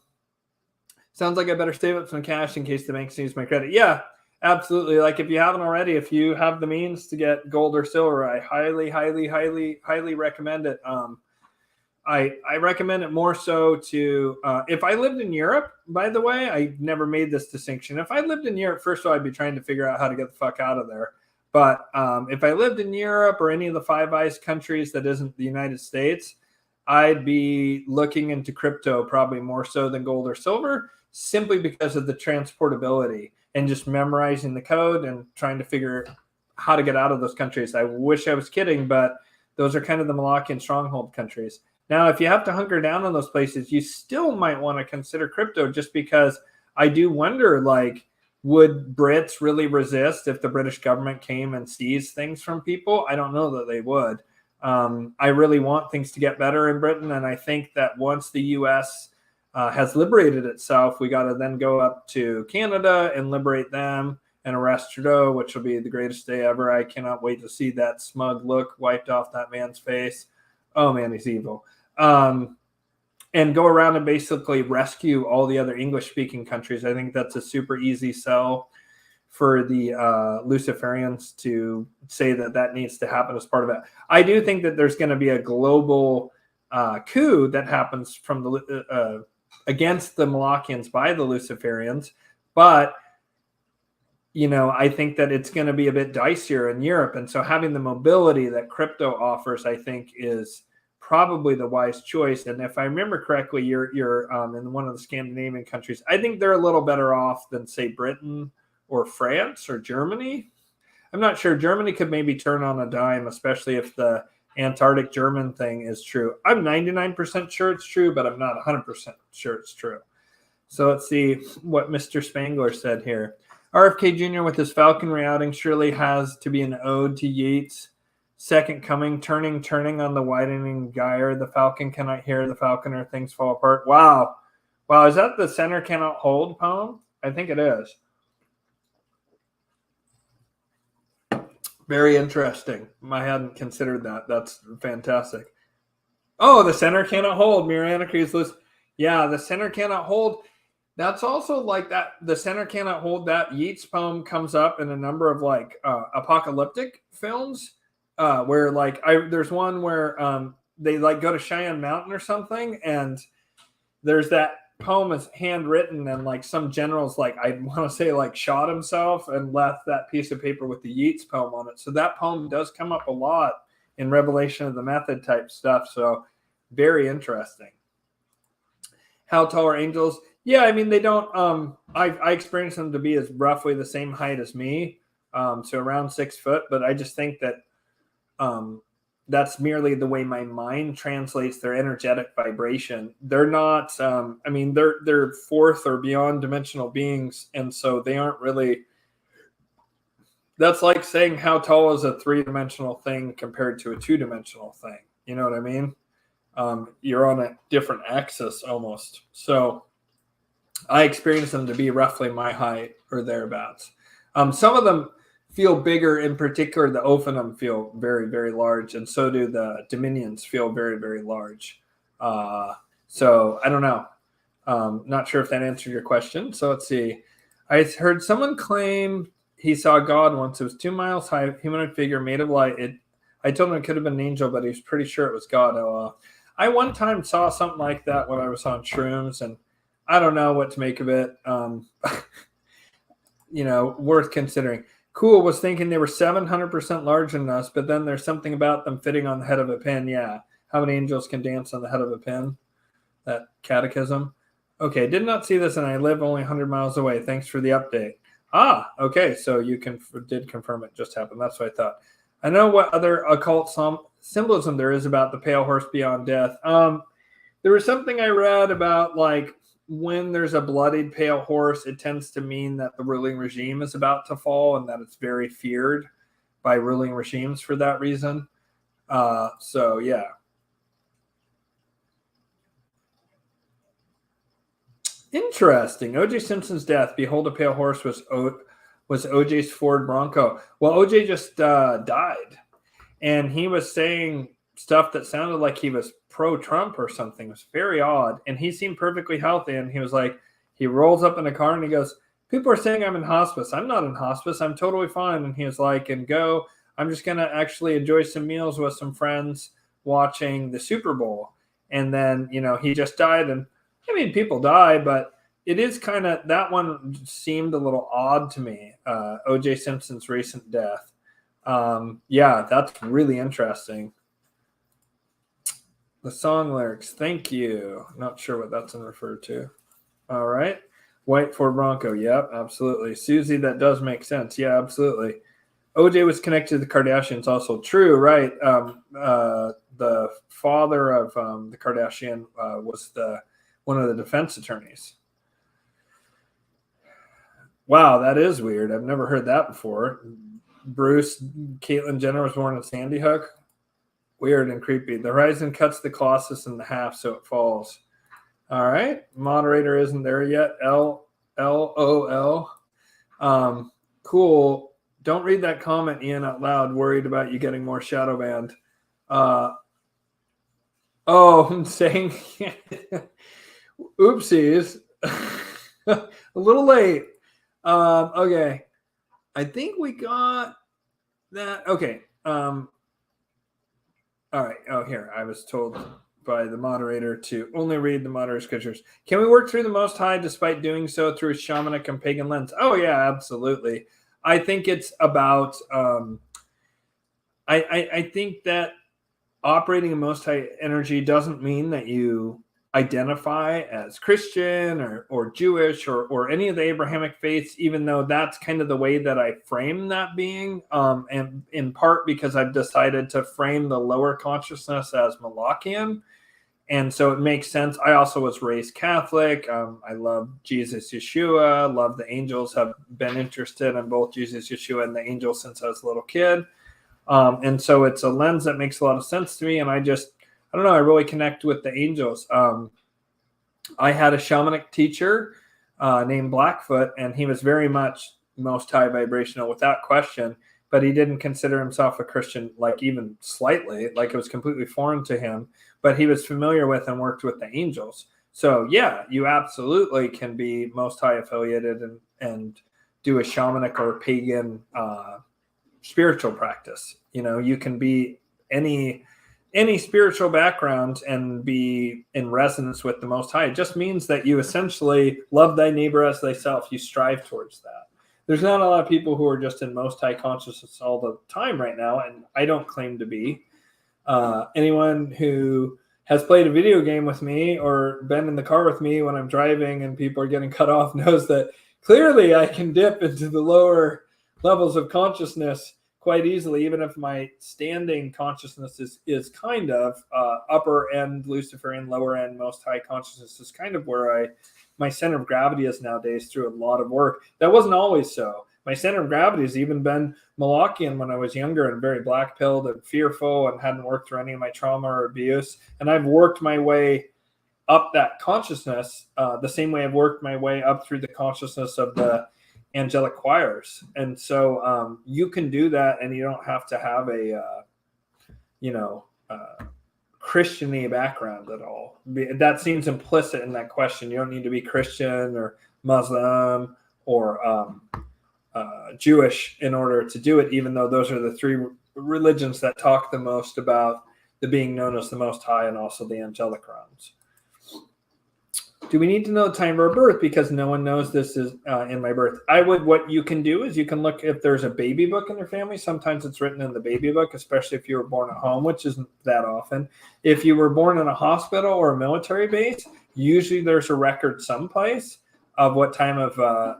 like I better save up some cash in case the bank sees my credit. Yeah, absolutely. Like, if you haven't already, if you have the means to get gold or silver, I highly, highly, highly, highly recommend it. I recommend it more so to, if I lived in Europe, by the way, I never made this distinction. If I lived in Europe, first of all, I'd be trying to figure out how to get the fuck out of there. But if I lived in Europe or any of the Five Eyes countries that isn't the United States, I'd be looking into crypto probably more so than gold or silver, simply because of the transportability and just memorizing the code and trying to figure how to get out of those countries. I wish I was kidding, but those are kind of the Malachian stronghold countries. Now, if you have to hunker down in those places, you still might want to consider crypto, just because I do wonder, like, would Brits really resist if the British government came and seized things from people? I don't know that they would. I really want things to get better in Britain, and I think that once the U.S. Has liberated itself, we got to then go up to Canada and liberate them and arrest Trudeau, which will be the greatest day ever. I cannot wait to see that smug look wiped off that man's face. Oh, man, he's evil. And go around and basically rescue all the other English-speaking countries. I think that's a super easy sell for the Luciferians to say that needs to happen as part of it. I do think that there's going to be a global coup that happens from the against the Malachians by the Luciferians, but I think that it's going to be a bit dicier in Europe, and so having the mobility that crypto offers, I think, is probably the wise choice. And if I remember correctly, you're in one of the Scandinavian countries. I think they're a little better off than, say, Britain or France or Germany. I'm not sure. Germany could maybe turn on a dime, especially if the Antarctic German thing is true. I'm 99% sure it's true, but I'm not 100% sure it's true. So let's see what Mr. Spangler said here. RFK Jr. with his falconry outing surely has to be an ode to Yeats' second coming, turning on the widening gyre. The falcon cannot hear the falconer, things fall apart. Wow. Is that the center cannot hold poem? I think it is. Very interesting. I hadn't considered that. That's fantastic. Oh, the center cannot hold. Miranacres list. Yeah, the center cannot hold. That's also like that. The center cannot hold. That Yeats poem comes up in a number of like apocalyptic films, where like there's one where they like go to Cheyenne Mountain or something, and there's that poem is handwritten, and like some generals, like I want to say, like shot himself and left that piece of paper with the Yeats poem on it. So that poem does come up a lot in Revelation of the Method type stuff. So very interesting. How tall are angels? Yeah, I mean, they don't, I experience them to be as roughly the same height as me. So around 6 foot, but I just think that, that's merely the way my mind translates their energetic vibration. They're not, they're fourth or beyond dimensional beings. And so they aren't really, that's like saying how tall is a 3-dimensional thing compared to a 2-dimensional thing. You know what I mean? You're on a different axis almost. So I experience them to be roughly my height or thereabouts. Some of them feel bigger. In particular, the Ophanum feel very, very large, and so do the Dominions feel very, very large. So I don't know. Not sure if that answered your question. So let's see. I heard someone claim he saw God once. It was 2 miles high, humanoid figure made of light. I told him it could have been an angel, but he was pretty sure it was God. I one time saw something like that when I was on shrooms, and I don't know what to make of it. Worth considering. Cool was thinking they were 700% larger than us, but then there's something about them fitting on the head of a pin. Yeah. How many angels can dance on the head of a pin? That catechism. Okay. Did not see this, and I live only 100 miles away. Thanks for the update. Okay. So you did confirm it just happened. That's what I thought. I know what other occult symbolism there is about the pale horse beyond death. There was something I read about, like, when there's a bloodied pale horse, it tends to mean that the ruling regime is about to fall, and that it's very feared by ruling regimes for that reason. So yeah. Interesting. O.J. Simpson's death. Behold, a pale horse was O.J.'s Ford Bronco. Well, O.J. just died, and he was saying stuff that sounded like he was pro-Trump or something. It was very odd, and he seemed perfectly healthy, and he was like, he rolls up in a car and he goes, people are saying I'm in hospice. I'm not in hospice. I'm totally fine. And he was like, I'm just going to actually enjoy some meals with some friends watching the Super Bowl. And then, he just died. And I mean, people die, but it is kind of, that one seemed a little odd to me. O.J. Simpson's recent death. Yeah, that's really interesting. The song lyrics. Thank you. Not sure what that's referred to. All right. White Ford Bronco. Yep, absolutely. Susie, that does make sense. Yeah, absolutely. OJ was connected to the Kardashians. Also true, right? The father of the Kardashian was one of the defense attorneys. Wow, that is weird. I've never heard that before. Bruce, Caitlyn Jenner was born in Sandy Hook. Weird and creepy. The horizon cuts the Colossus in half, so it falls. All right. Moderator isn't there yet. LOL. Cool. Don't read that comment, Ian, out loud. Worried about you getting more shadow banned. I'm saying oopsies. A little late. Okay. I think we got that. Okay. All right. Oh, here. I was told by the moderator to only read the moderator scriptures. Can we work through the Most High despite doing so through a shamanic and pagan lens? Oh, yeah, absolutely. I think it's about I think that operating in Most High energy doesn't mean that you identify as Christian or Jewish or any of the Abrahamic faiths, even though that's kind of the way that I frame that being, and in part because I've decided to frame the lower consciousness as Malachian. And so it makes sense. I also was raised Catholic. I love Jesus, Yeshua, love the angels, have been interested in both Jesus, Yeshua, and the angels since I was a little kid. And so it's a lens that makes a lot of sense to me. And I don't know, I really connect with the angels. I had a shamanic teacher named Blackfoot, and he was very much Most High vibrational without question, but he didn't consider himself a Christian, like even slightly, like it was completely foreign to him, but he was familiar with and worked with the angels. So yeah, you absolutely can be Most High affiliated and do a shamanic or pagan spiritual practice. You know, you can be any spiritual background and be in resonance with the Most High. It just means that you essentially love thy neighbor as thyself. You strive towards that. There's not a lot of people who are just in Most High consciousness all the time right now, and I don't claim to be. Anyone who has played a video game with me or been in the car with me when I'm driving and people are getting cut off knows that clearly I can dip into the lower levels of consciousness quite easily, even if my standing consciousness is kind of upper end Luciferian, lower end Most High consciousness is kind of where my center of gravity is nowadays through a lot of work. That wasn't always so. My center of gravity has even been Malachian when I was younger and very black-pilled and fearful and hadn't worked through any of my trauma or abuse. And I've worked my way up that consciousness the same way I've worked my way up through the consciousness of the angelic choirs. And so you can do that, and you don't have to have a Christian-y background at all. That seems implicit in that question. You don't need to be Christian or Muslim or Jewish in order to do it, even though those are the three religions that talk the most about the being known as the Most High and also the angelic realms. Do we need to know the time of our birth? Because no one knows this is in my birth. What you can do is you can look if there's a baby book in your family. Sometimes it's written in the baby book, especially if you were born at home, which isn't that often. If you were born in a hospital or a military base, usually there's a record someplace of what time of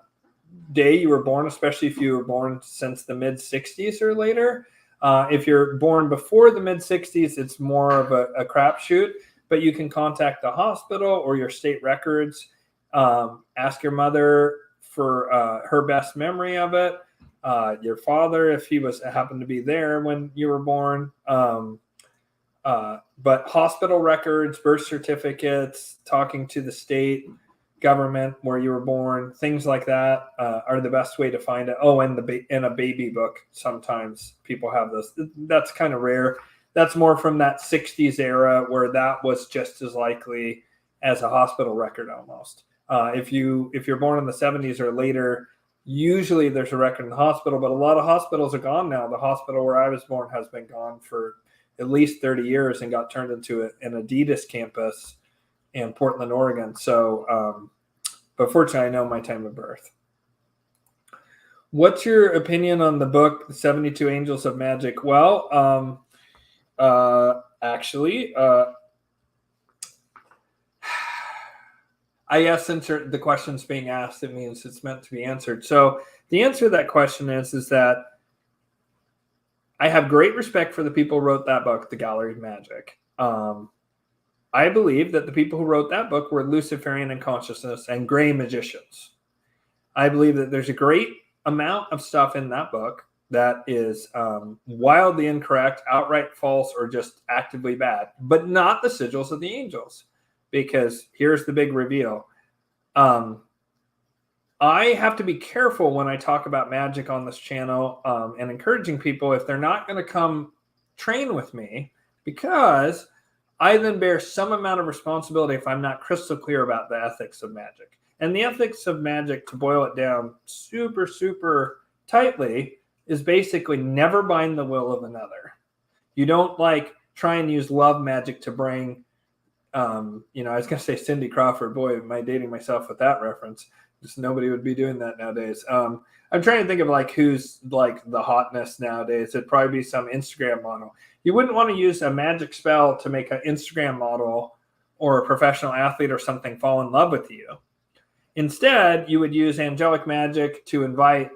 day you were born, especially if you were born since the mid-60s or later. If you're born before the mid-60s, it's more of a crapshoot. But you can contact the hospital or your state records. Ask your mother for her best memory of it. Your father, if he happened to be there when you were born. But hospital records, birth certificates, talking to the state government where you were born, things like that are the best way to find it. Oh, and in a baby book, sometimes people have those. That's kind of rare. That's more from that 60s era where that was just as likely as a hospital record almost. If you're born in the 70s or later, usually there's a record in the hospital, but a lot of hospitals are gone now. The hospital where I was born has been gone for at least 30 years and got turned into an Adidas campus in Portland, Oregon. So, but fortunately, I know my time of birth. What's your opinion on the book, The 72 Angels of Magic? Well, actually, I guess since the question's being asked, it means it's meant to be answered. So the answer to that question is that I have great respect for the people who wrote that book, The Gallery of Magic. I believe that the people who wrote that book were Luciferian in consciousness and gray magicians. I believe that there's a great amount of stuff in that book that is wildly incorrect, outright false, or just actively bad, but not the sigils of the angels. Because here's the big reveal. I have to be careful when I talk about magic on this channel and encouraging people if they're not going to come train with me, because I then bear some amount of responsibility if I'm not crystal clear about the ethics of magic. And the ethics of magic, to boil it down super, super tightly, is basically never bind the will of another. You don't like try and use love magic to bring, I was going to say Cindy Crawford. Boy, am I dating myself with that reference. Just nobody would be doing that nowadays. I'm trying to think of like who's like the hotness nowadays. It'd probably be some Instagram model. You wouldn't want to use a magic spell to make an Instagram model or a professional athlete or something fall in love with you. Instead, you would use angelic magic to invite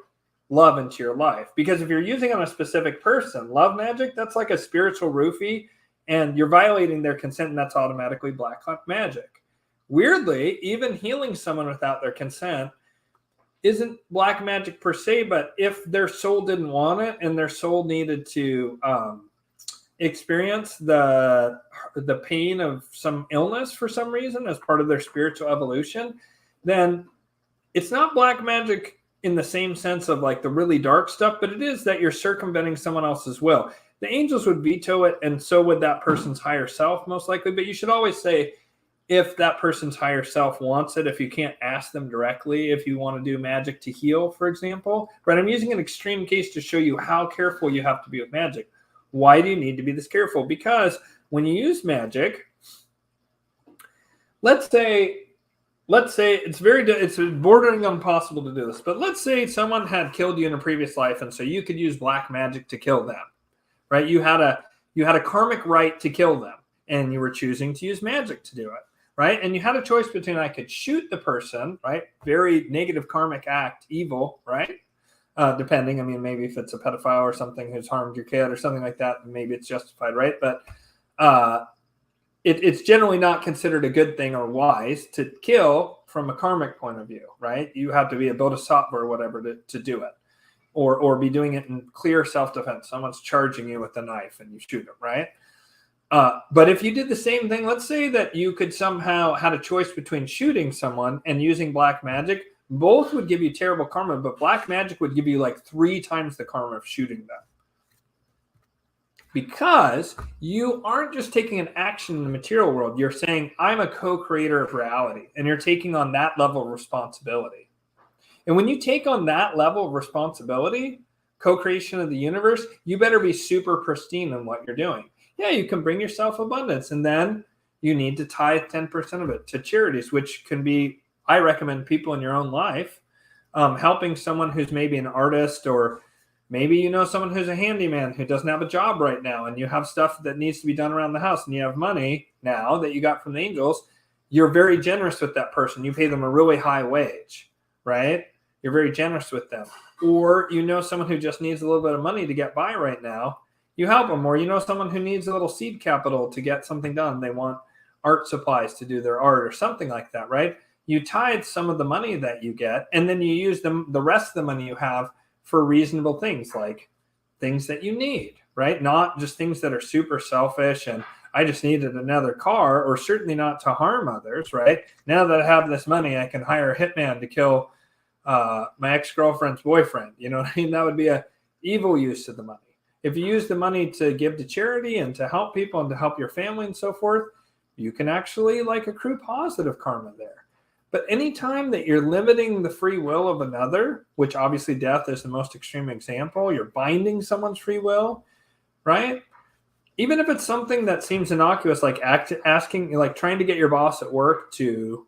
love into your life. Because if you're using on a specific person, love magic, that's like a spiritual roofie, and you're violating their consent, and that's automatically black magic. Weirdly, even healing someone without their consent isn't black magic per se, but if their soul didn't want it and their soul needed to experience the pain of some illness for some reason as part of their spiritual evolution, then it's not black magic in the same sense of like the really dark stuff, but it is that you're circumventing someone else's will. The angels would veto it, and so would that person's higher self, most likely. But you should always say, if that person's higher self wants it, if you can't ask them directly, if you want to do magic to heal, for example. Right? I'm using an extreme case to show you how careful you have to be with magic. Why do you need to be this careful? Because when you use magic, let's say it's bordering on impossible to do this, but let's say someone had killed you in a previous life, and so you could use black magic to kill them, right? You had a karmic right to kill them, and you were choosing to use magic to do it, right? And you had a choice between I could shoot the person, right? Very negative karmic act, evil, right? Depending, I mean, maybe if it's a pedophile or something who's harmed your kid or something like that, maybe it's justified, right? But it's generally not considered a good thing or wise to kill from a karmic point of view, right? You have to be a bodhisattva or whatever to do it, or be doing it in clear self-defense. Someone's charging you with a knife and you shoot them, right? But if you did the same thing, let's say that you could somehow had a choice between shooting someone and using black magic, both would give you terrible karma, but black magic would give you like 3 times the karma of shooting them. Because you aren't just taking an action in the material world. You're saying, I'm a co-creator of reality. And you're taking on that level of responsibility. And when you take on that level of responsibility, co-creation of the universe, you better be super pristine in what you're doing. Yeah, you can bring yourself abundance. And then you need to tithe 10% of it to charities, which can be, I recommend people in your own life, helping someone who's maybe an artist, or maybe you know someone who's a handyman who doesn't have a job right now, and you have stuff that needs to be done around the house, and you have money now that you got from the angels. You're very generous with that person. You pay them a really high wage, right? You're very generous with them. Or you know someone who just needs a little bit of money to get by right now. You help them. Or you know someone who needs a little seed capital to get something done. They want art supplies to do their art or something like that, right? You tithe some of the money that you get, and then you use the rest of the money you have for reasonable things, like things that you need, right? Not just things that are super selfish and I just needed another car, or certainly not to harm others, right? Now that I have this money, I can hire a hitman to kill my ex-girlfriend's boyfriend. You know what I mean? That would be an evil use of the money. If you use the money to give to charity and to help people and to help your family and so forth, you can actually like accrue positive karma there. But anytime that you're limiting the free will of another, which obviously death is the most extreme example, you're binding someone's free will, right? Even if it's something that seems innocuous, like asking, like trying to get your boss at work to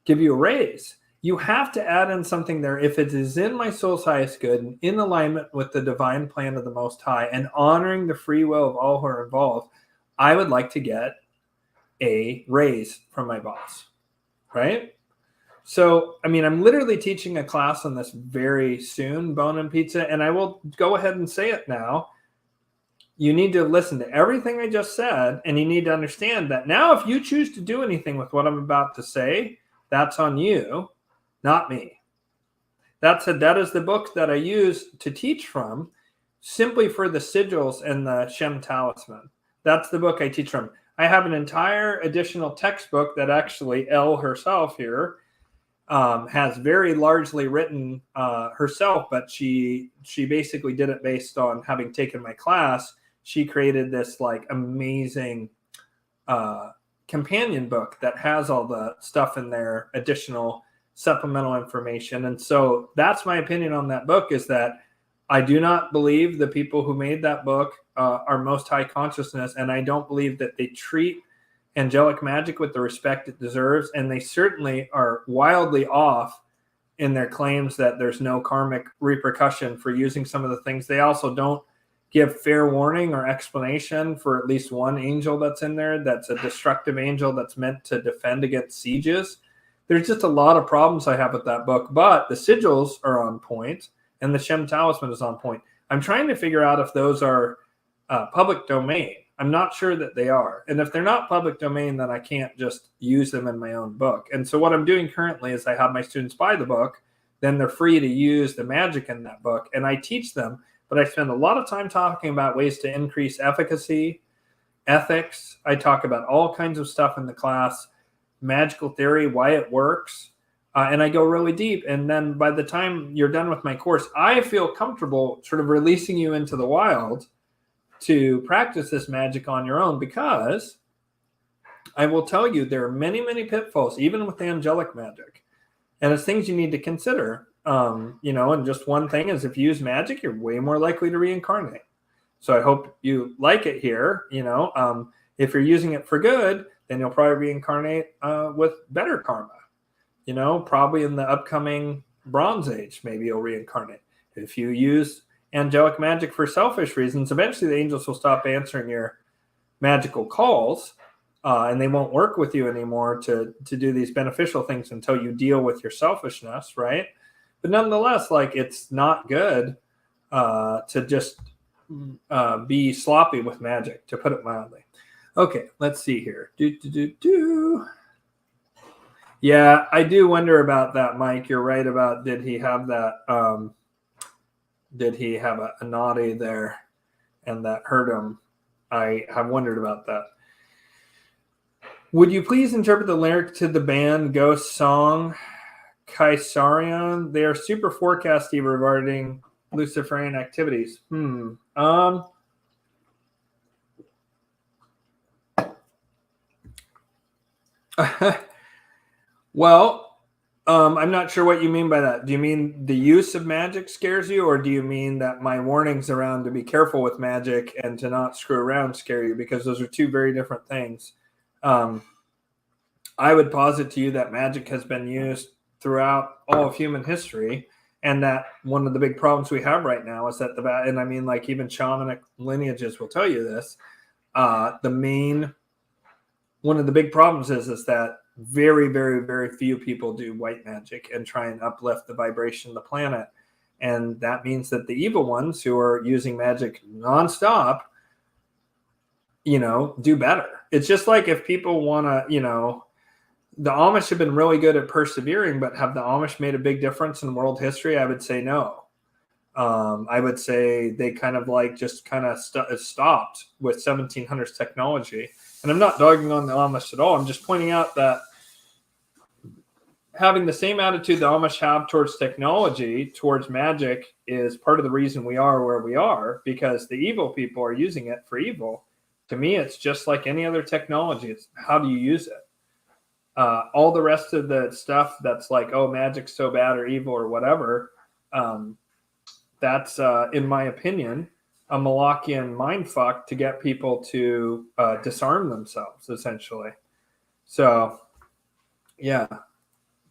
give you a raise, you have to add in something there. If it is in my soul's highest good and in alignment with the divine plan of the Most High and honoring the free will of all who are involved, I would like to get a raise from my boss, right? So, I mean, I'm literally teaching a class on this very soon, Bone and Pizza, and I will go ahead and say it now. You need to listen to everything I just said, and you need to understand that now if you choose to do anything with what I'm about to say, that's on you, not me. That is the book that I use to teach from, simply for the sigils and the Shem Talisman. That's the book I teach from. I have an entire additional textbook that actually Elle herself here has very largely written herself, but she basically did it based on having taken my class. She created this like amazing companion book that has all the stuff in there, additional supplemental information. And so that's my opinion on that book, is that I do not believe the people who made that book are most high consciousness, and I don't believe that they treat angelic magic with the respect it deserves, and they certainly are wildly off in their claims that there's no karmic repercussion for using some of the things. They also don't give fair warning or explanation for at least one angel that's in there that's a destructive angel that's meant to defend against sieges. There's just a lot of problems I have with that book, but the sigils are on point and the Shem Talisman is on point. I'm trying to figure out if those are public domain. I'm not sure that they are. And if they're not public domain, then I can't just use them in my own book. And so what I'm doing currently is I have my students buy the book, then they're free to use the magic in that book, and I teach them. But I spend a lot of time talking about ways to increase efficacy, ethics. I talk about all kinds of stuff in the class, magical theory, why it works. And I go really deep. And then by the time you're done with my course, I feel comfortable sort of releasing you into the wild to practice this magic on your own, because I will tell you there are many, many pitfalls, even with angelic magic. And it's things you need to consider. And just one thing is, if you use magic, you're way more likely to reincarnate. So I hope you like it here. If you're using it for good, then you'll probably reincarnate with better karma. Probably in the upcoming Bronze Age, maybe you'll reincarnate. If you use angelic magic for selfish reasons, eventually the angels will stop answering your magical calls, and they won't work with you anymore to do these beneficial things until you deal with your selfishness, right? But nonetheless, it's not good to just be sloppy with magic, to put it mildly. Okay, let's see here. Yeah, I do wonder about that, Mike. You're right about, did he have that? Did he have a naughty there and that hurt him? I have wondered about that. Would you please interpret the lyric to the band Ghost song, Kaisarion? They are super forecasty regarding Luciferian activities. Well, I'm not sure what you mean by that. Do you mean the use of magic scares you, or do you mean that my warnings around to be careful with magic and to not screw around scare you? Because those are two very different things. I would posit to you that magic has been used throughout all of human history, and that one of the big problems we have right now is that and I mean, even shamanic lineages will tell you this. One of the big problems is that very, very, very few people do white magic and try and uplift the vibration of the planet. And that means that the evil ones who are using magic nonstop, do better. It's just like if people want to, the Amish have been really good at persevering, but have the Amish made a big difference in world history? I would say no. I would say they stopped with 1700s technology. And I'm not dogging on the Amish at all. I'm just pointing out that having the same attitude the Amish have towards technology, towards magic, is part of the reason we are where we are, because the evil people are using it for evil. To me, it's just like any other technology. It's how do you use it? All the rest of the stuff that's like, oh, magic's so bad or evil or whatever, that's, in my opinion, a Malachian mindfuck to get people to disarm themselves, essentially. So, yeah,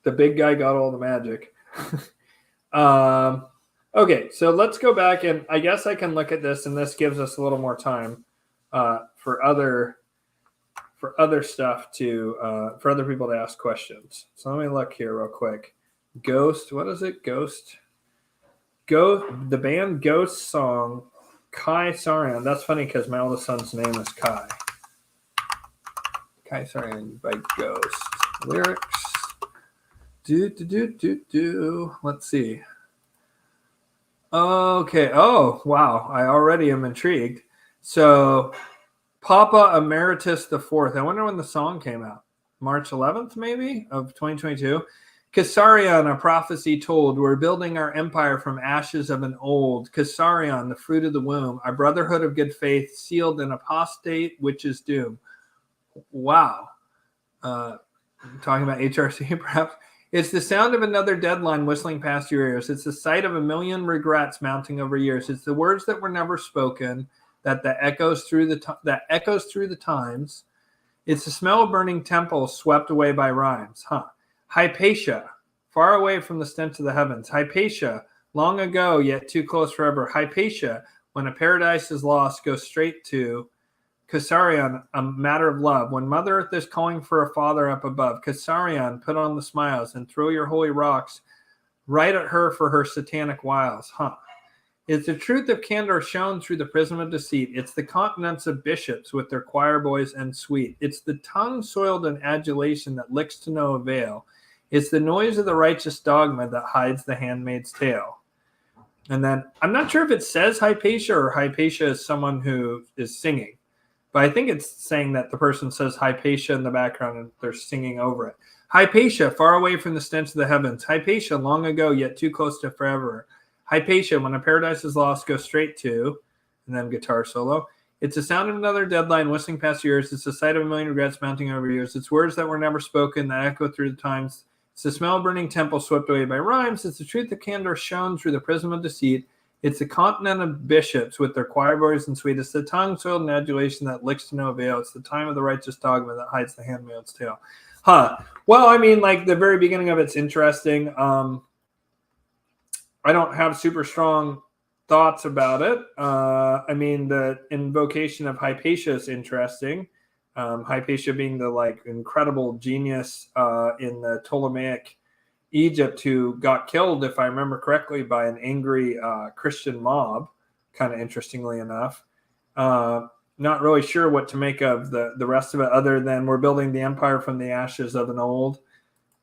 the big guy got all the magic. Okay, so let's go back, and I guess I can look at this, and this gives us a little more time for other for other stuff for other people to ask questions. So let me look here real quick. Ghost, what is it? Ghost, the band Ghost song, Kai Sarian. That's funny because my oldest son's name is Kai. Kai Sarian by Ghost. Lyrics. Let's see. Okay. Oh, wow. I already am intrigued. So, Papa Emeritus IV. I wonder when the song came out. March 11th, maybe, of 2022. Kassarion, a prophecy told, we're building our empire from ashes of an old. Kassarion, the fruit of the womb, our brotherhood of good faith, sealed an apostate witch's doom. Wow. Talking about HRC, perhaps. It's the sound of another deadline whistling past your ears. It's the sight of a million regrets mounting over years. It's the words that were never spoken that echoes through the times. It's the smell of burning temples swept away by rhymes. Hypatia, far away from the stench of the heavens. Hypatia, long ago yet too close forever. Hypatia, when a paradise is lost, go straight to Kassarion, a matter of love. When Mother Earth is calling for a father up above, Kassarion, put on the smiles and throw your holy rocks right at her for her satanic wiles. It's the truth of candor shown through the prism of deceit. It's the continents of bishops with their choir boys and sweet. It's the tongue soiled in adulation that licks to no avail. It's the noise of the righteous dogma that hides the handmaid's tale. And then I'm not sure if it says Hypatia or Hypatia is someone who is singing. But I think it's saying that the person says Hypatia in the background and they're singing over it. Hypatia, far away from the stench of the heavens. Hypatia, long ago, yet too close to forever. Hypatia, when a paradise is lost, go straight to, and then guitar solo. It's the sound of another deadline whistling past years. It's the sight of a million regrets mounting over years. It's words that were never spoken that echo through the times. It's the smell of burning temple swept away by rhymes. It's the truth of candor shown through the prism of deceit. It's the continent of bishops with their choir boys and sweet. It's the tongue soiled in adulation that licks to no avail. It's the time of the righteous dogma that hides the handmaid's tale. Well, I mean, like the very beginning of it's interesting. I don't have super strong thoughts about it. I mean, the invocation of Hypatia is interesting. Hypatia being the like incredible genius in the Ptolemaic Egypt who got killed, if I remember correctly, by an angry Christian mob, kind of interestingly enough. Not really sure what to make of the rest of it other than we're building the empire from the ashes of an old.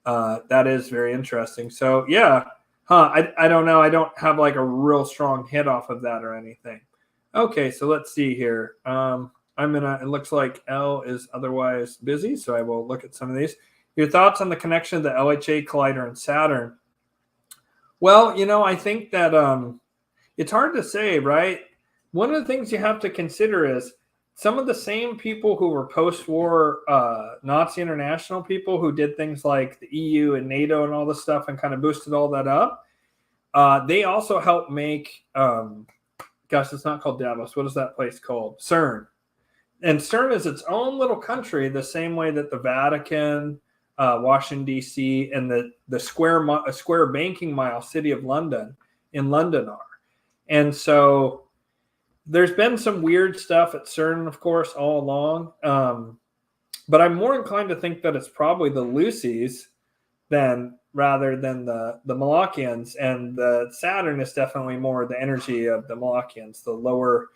That is very interesting. So, yeah. I don't know. I don't have like a real strong hit off of that or anything. Okay, so let's see here. It looks like L is otherwise busy, so I will look at some of these. Your thoughts on the connection of the LHA collider and Saturn? Well, I think that it's hard to say, right? One of the things you have to consider is some of the same people who were post-war Nazi international people who did things like the EU and NATO and all this stuff and kind of boosted all that up. They also helped make, it's not called Davos. What is that place called? CERN. And CERN is its own little country, the same way that the Vatican, Washington, D.C., and the square banking mile city of London are. And so there's been some weird stuff at CERN, of course, all along. But I'm more inclined to think that it's probably the Lucys rather than the Malachians. And the Saturn is definitely more the energy of the Malachians. The lower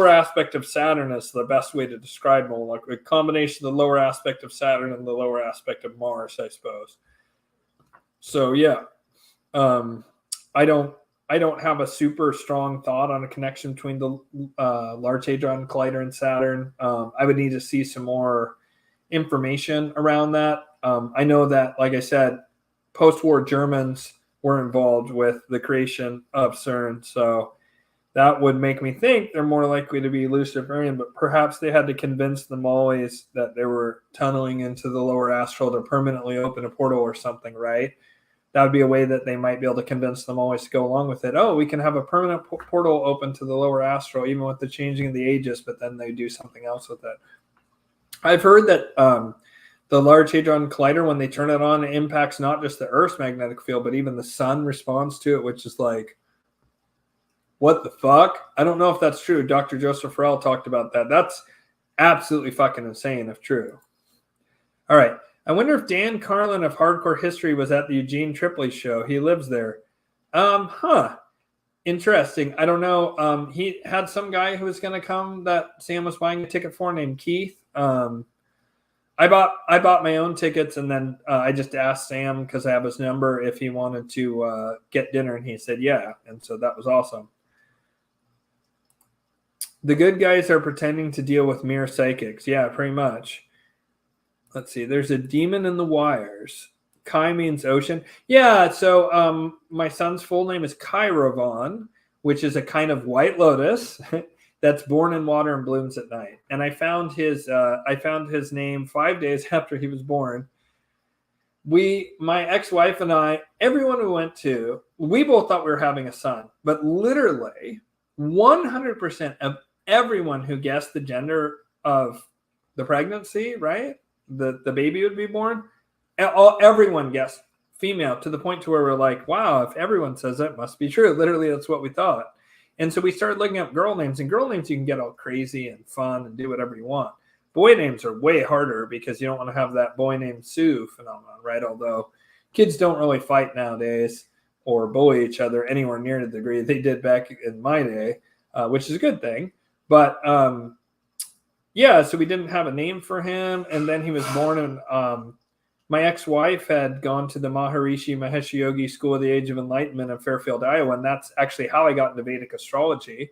aspect of Saturn is the best way to describe them, like a combination of the lower aspect of Saturn and the lower aspect of Mars, I suppose. So, yeah. I don't have a super strong thought on a connection between the Large Hadron Collider and Saturn. I would need to see some more information around that. I know that, like I said, post-war Germans were involved with the creation of CERN, so that would make me think they're more likely to be Luciferian, but perhaps they had to convince the Mollies that they were tunneling into the lower astral to permanently open a portal or something, right? That would be a way that they might be able to convince them always to go along with it. Oh, we can have a permanent portal open to the lower astral, even with the changing of the ages, but then they do something else with it. I've heard that the Large Hadron Collider, when they turn it on, it impacts not just the Earth's magnetic field, but even the sun responds to it, which is like, what the fuck? I don't know if that's true. Dr. Joseph Farrell talked about that. That's absolutely fucking insane if true. All right. I wonder if Dan Carlin of Hardcore History was at the Eugene Tripoli show. He lives there. Interesting. I don't know. He had some guy who was going to come that Sam was buying a ticket for named Keith. I bought my own tickets, and then I just asked Sam, because I have his number, if he wanted to get dinner, and he said yeah, and so that was awesome. The good guys are pretending to deal with mere psychics. Yeah, pretty much. Let's see. There's a demon in the wires. Kai means ocean. Yeah, so my son's full name is Kairavon, which is a kind of white lotus that's born in water and blooms at night. And I found his name 5 days after he was born. My ex-wife and I, everyone we went to, we both thought we were having a son, but literally 100% of everyone who guessed the gender of the pregnancy, right? The baby would be born. Everyone guessed female, to the point to where we're like, wow, if everyone says that, it must be true. Literally, that's what we thought. And so we started looking up girl names, and girl names you can get all crazy and fun and do whatever you want. Boy names are way harder, because you don't want to have that boy named Sue phenomenon, right? Although kids don't really fight nowadays or bully each other anywhere near the degree they did back in my day, which is a good thing. But yeah, so we didn't have a name for him. And then he was born in, my ex-wife had gone to the Maharishi Mahesh Yogi School of the Age of Enlightenment in Fairfield, Iowa. And that's actually how I got into Vedic astrology.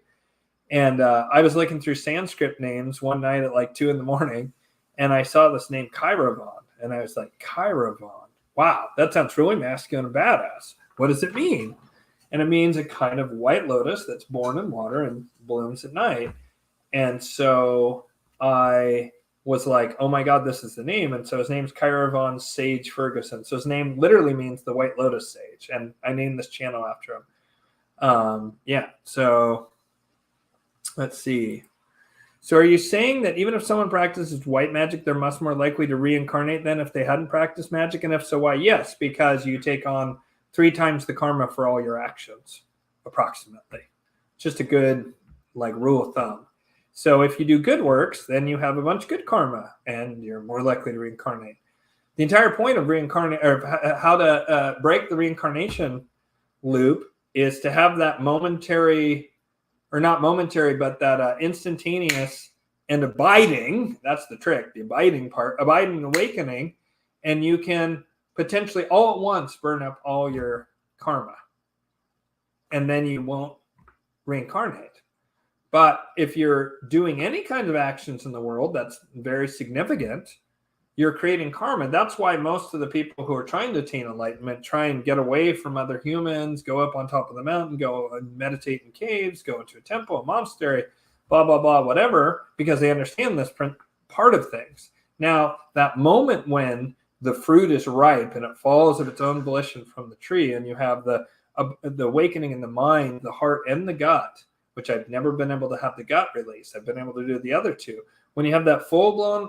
And I was looking through Sanskrit names one night at like 2 a.m. and I saw this name Kairavon. And I was like, Kairavon. Wow, that sounds really masculine and badass. What does it mean? And it means a kind of white lotus that's born in water and blooms at night. And so I was like, oh my God, this is the name. And so his name's Kairavon Sage Ferguson. So his name literally means the white lotus sage. And I named this channel after him. Yeah, so let's see. So are you saying that even if someone practices white magic, they're much more likely to reincarnate than if they hadn't practiced magic? And if so, why? Yes, because you take on 3 times the karma for all your actions, approximately. Just a good rule of thumb. So if you do good works, then you have a bunch of good karma, and you're more likely to reincarnate. The entire point of reincarnate, or how to break the reincarnation loop, is to have that momentary, or not momentary, but that instantaneous and abiding. That's the trick, the abiding part, abiding awakening, and you can potentially all at once burn up all your karma, and then you won't reincarnate. But if you're doing any kind of actions in the world that's very significant, you're creating karma. That's why most of the people who are trying to attain enlightenment try and get away from other humans, go up on top of the mountain, go and meditate in caves, go into a temple, a monastery, blah, blah, blah, whatever, because they understand this part of things. Now, that moment when the fruit is ripe and it falls of its own volition from the tree, and you have the awakening in the mind, the heart, and the gut, which I've never been able to have the gut release. I've been able to do the other two. When you have that full-blown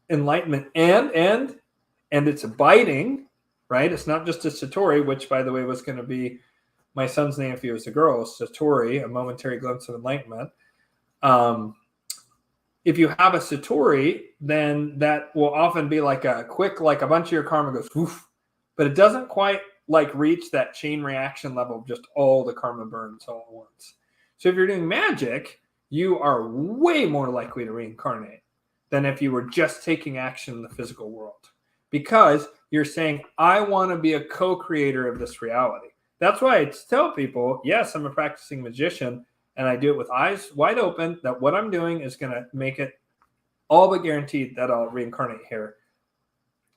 enlightenment and it's abiding, right? It's not just a satori, which, by the way, was going to be my son's name if he was a girl, satori, a momentary glimpse of enlightenment. If you have a satori, then that will often be like a quick, like a bunch of your karma goes woof, but it doesn't quite reach that chain reaction level of just all the karma burns all at once. So if you're doing magic, you are way more likely to reincarnate than if you were just taking action in the physical world, because you're saying, I want to be a co-creator of this reality. That's why I tell people, yes, I'm a practicing magician, and I do it with eyes wide open, that what I'm doing is going to make it all but guaranteed that I'll reincarnate here.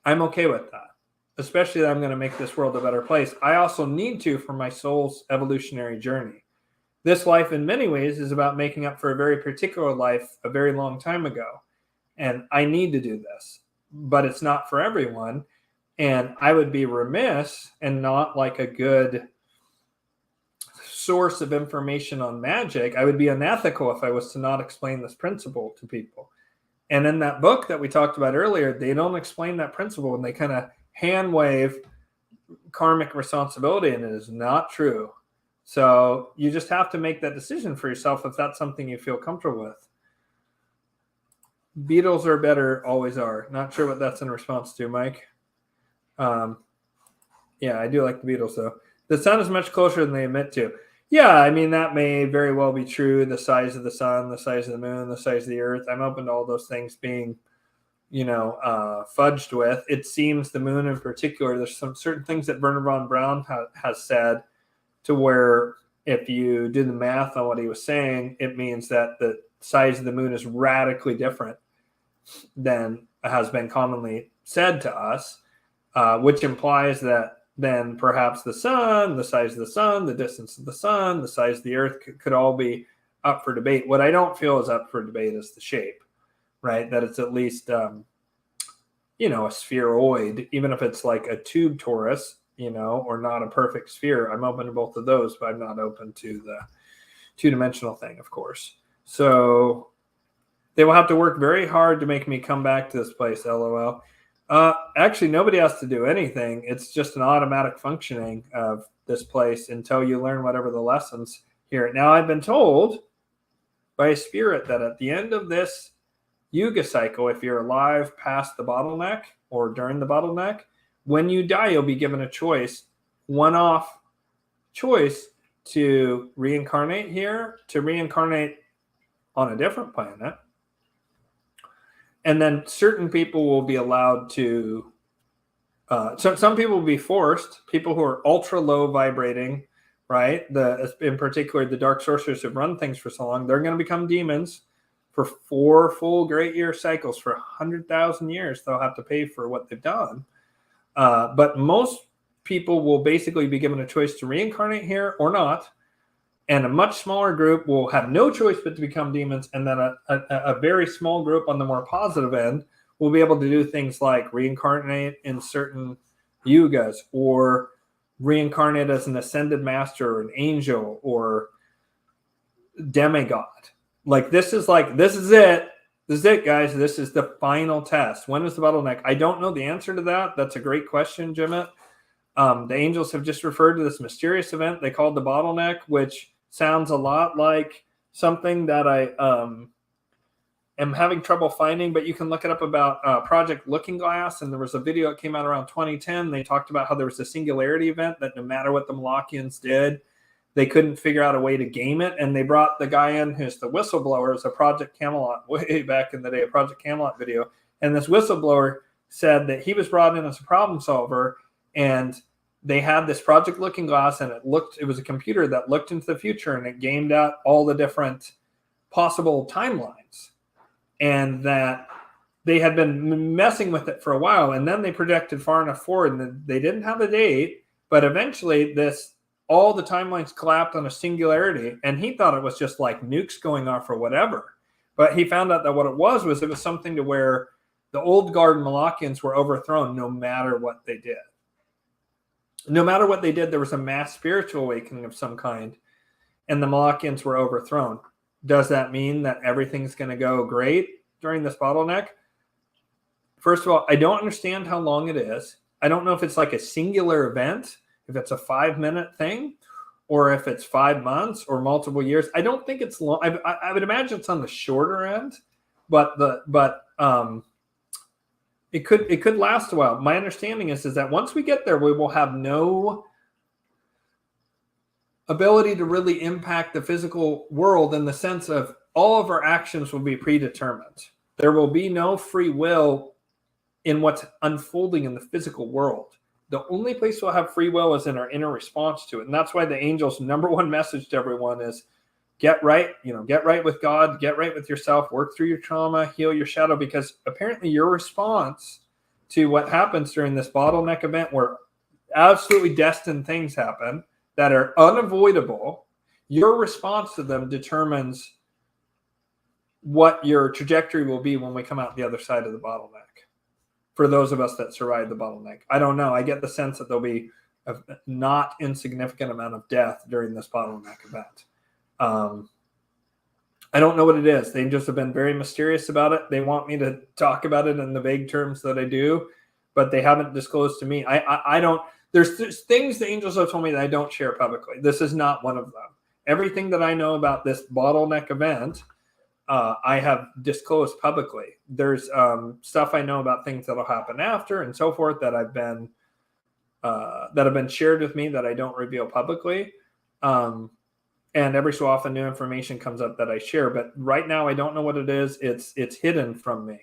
I'm okay with that, especially that I'm going to make this world a better place. I also need to for my soul's evolutionary journey. This life, in many ways, is about making up for a very particular life a very long time ago. And I need to do this, but it's not for everyone. And I would be remiss and not a good source of information on magic. I would be unethical if I was to not explain this principle to people. And in that book that we talked about earlier, they don't explain that principle, and they kind of hand wave karmic responsibility, and it is not true. So you just have to make that decision for yourself if that's something you feel comfortable with. Beatles are better, always are. Not sure what that's in response to, Mike. Yeah, I do like the Beatles, though. The sun is much closer than they admit to. Yeah, I mean, that may very well be true. The size of the sun, the size of the moon, the size of the earth. I'm open to all those things being, fudged with. It seems the moon in particular, there's some certain things that Werner von Braun has said to where if you do the math on what he was saying, it means that the size of the moon is radically different than has been commonly said to us, which implies that then perhaps the sun, the size of the sun, the distance of the sun, the size of the earth could all be up for debate. What I don't feel is up for debate is the shape, right? That it's at least, a spheroid, even if it's like a tube torus, or not a perfect sphere. I'm open to both of those, but I'm not open to the two-dimensional thing, of course. So they will have to work very hard to make me come back to this place, LOL. Actually, nobody has to do anything. It's just an automatic functioning of this place until you learn whatever the lessons here. Now, I've been told by a spirit that at the end of this Yuga cycle, if you're alive past the bottleneck or during the bottleneck, when you die, you'll be given a choice, one-off choice to reincarnate here, to reincarnate on a different planet. And then certain people will be allowed to, so some people will be forced, people who are ultra low vibrating, right? In particular, the dark sorcerers who've run things for so long, they're going to become demons for 4 full great year cycles. For 100,000 years, they'll have to pay for what they've done. But most people will basically be given a choice to reincarnate here or not. And a much smaller group will have no choice but to become demons. And then a very small group on the more positive end will be able to do things like reincarnate in certain yugas or reincarnate as an ascended master or an angel or demigod. This is it. This is it, guys. This is the final test. When is the bottleneck? I don't know the answer to that. That's a great question, Jimmet. The angels have just referred to this mysterious event they called the bottleneck, which sounds a lot like something that I am having trouble finding, but you can look it up about Project Looking Glass. And there was a video that came out around 2010. They talked about how there was a singularity event that no matter what the Malachians did, they couldn't figure out a way to game it. And they brought the guy in who's the whistleblower as a Project Camelot, way back in the day, a Project Camelot video. And this whistleblower said that he was brought in as a problem solver, and they had this Project Looking Glass, and it was a computer that looked into the future, and it gamed out all the different possible timelines, and that they had been messing with it for a while. And then they projected far enough forward, and they didn't have a date, but eventually all the timelines collapsed on a singularity, and he thought it was just like nukes going off or whatever. But he found out that what it was something to where the old guard Malachians were overthrown no matter what they did. No matter what they did, there was a mass spiritual awakening of some kind, and the Malachians were overthrown. Does that mean that everything's going to go great during this bottleneck? First of all, I don't understand how long it is. I don't know if it's like a singular event, if it's a 5-minute thing, or if it's 5 months or multiple years. I don't think it's long. I would imagine it's on the shorter end, but it could last a while. My understanding is that once we get there, we will have no ability to really impact the physical world in the sense of all of our actions will be predetermined. There will be no free will in what's unfolding in the physical world. The only place we'll have free will is in our inner response to it. And that's why the angels' number one message to everyone is get right, get right with God, get right with yourself, work through your trauma, heal your shadow, because apparently your response to what happens during this bottleneck event where absolutely destined things happen that are unavoidable, your response to them determines what your trajectory will be when we come out the other side of the bottleneck. For those of us that survive the bottleneck, I don't know. I get the sense that there'll be a not insignificant amount of death during this bottleneck event. I don't know what it is. They just have been very mysterious about it. They want me to talk about it in the vague terms that I do, but they haven't disclosed to me. I don't. There's things the angels have told me that I don't share publicly. This is not one of them. Everything that I know about this bottleneck event I have disclosed publicly. There's stuff I know about things that'll happen after and so forth that have been shared with me that I don't reveal publicly. And every so often new information comes up that I share, but right now I don't know what it is. It's hidden from me.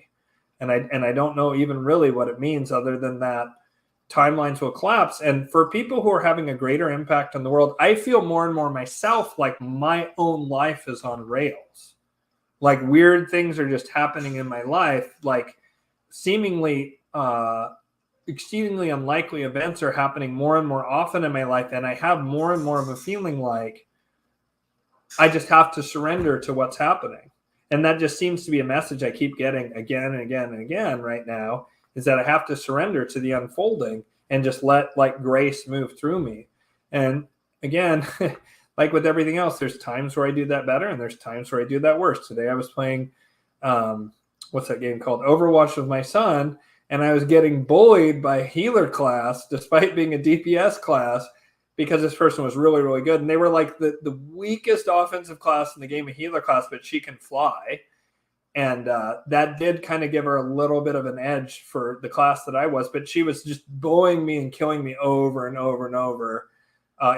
And I don't know even really what it means other than that timelines will collapse. And for people who are having a greater impact on the world, I feel more and more myself like my own life is on rails. Like weird things are just happening in my life, like seemingly exceedingly unlikely events are happening more and more often in my life. And I have more and more of a feeling like I just have to surrender to what's happening. And that just seems to be a message I keep getting again and again and again right now, is that I have to surrender to the unfolding and just let like grace move through me. And again, like with everything else, there's times where I do that better and there's times where I do that worse. Today I was playing, what's that game called? Overwatch with my son, and I was getting bullied by a healer class despite being a DPS class because this person was really, really good. And they were like the weakest offensive class in the game, a healer class, but she can fly. And that did kind of give her a little bit of an edge for the class that I was, but she was just bullying me and killing me over and over and over,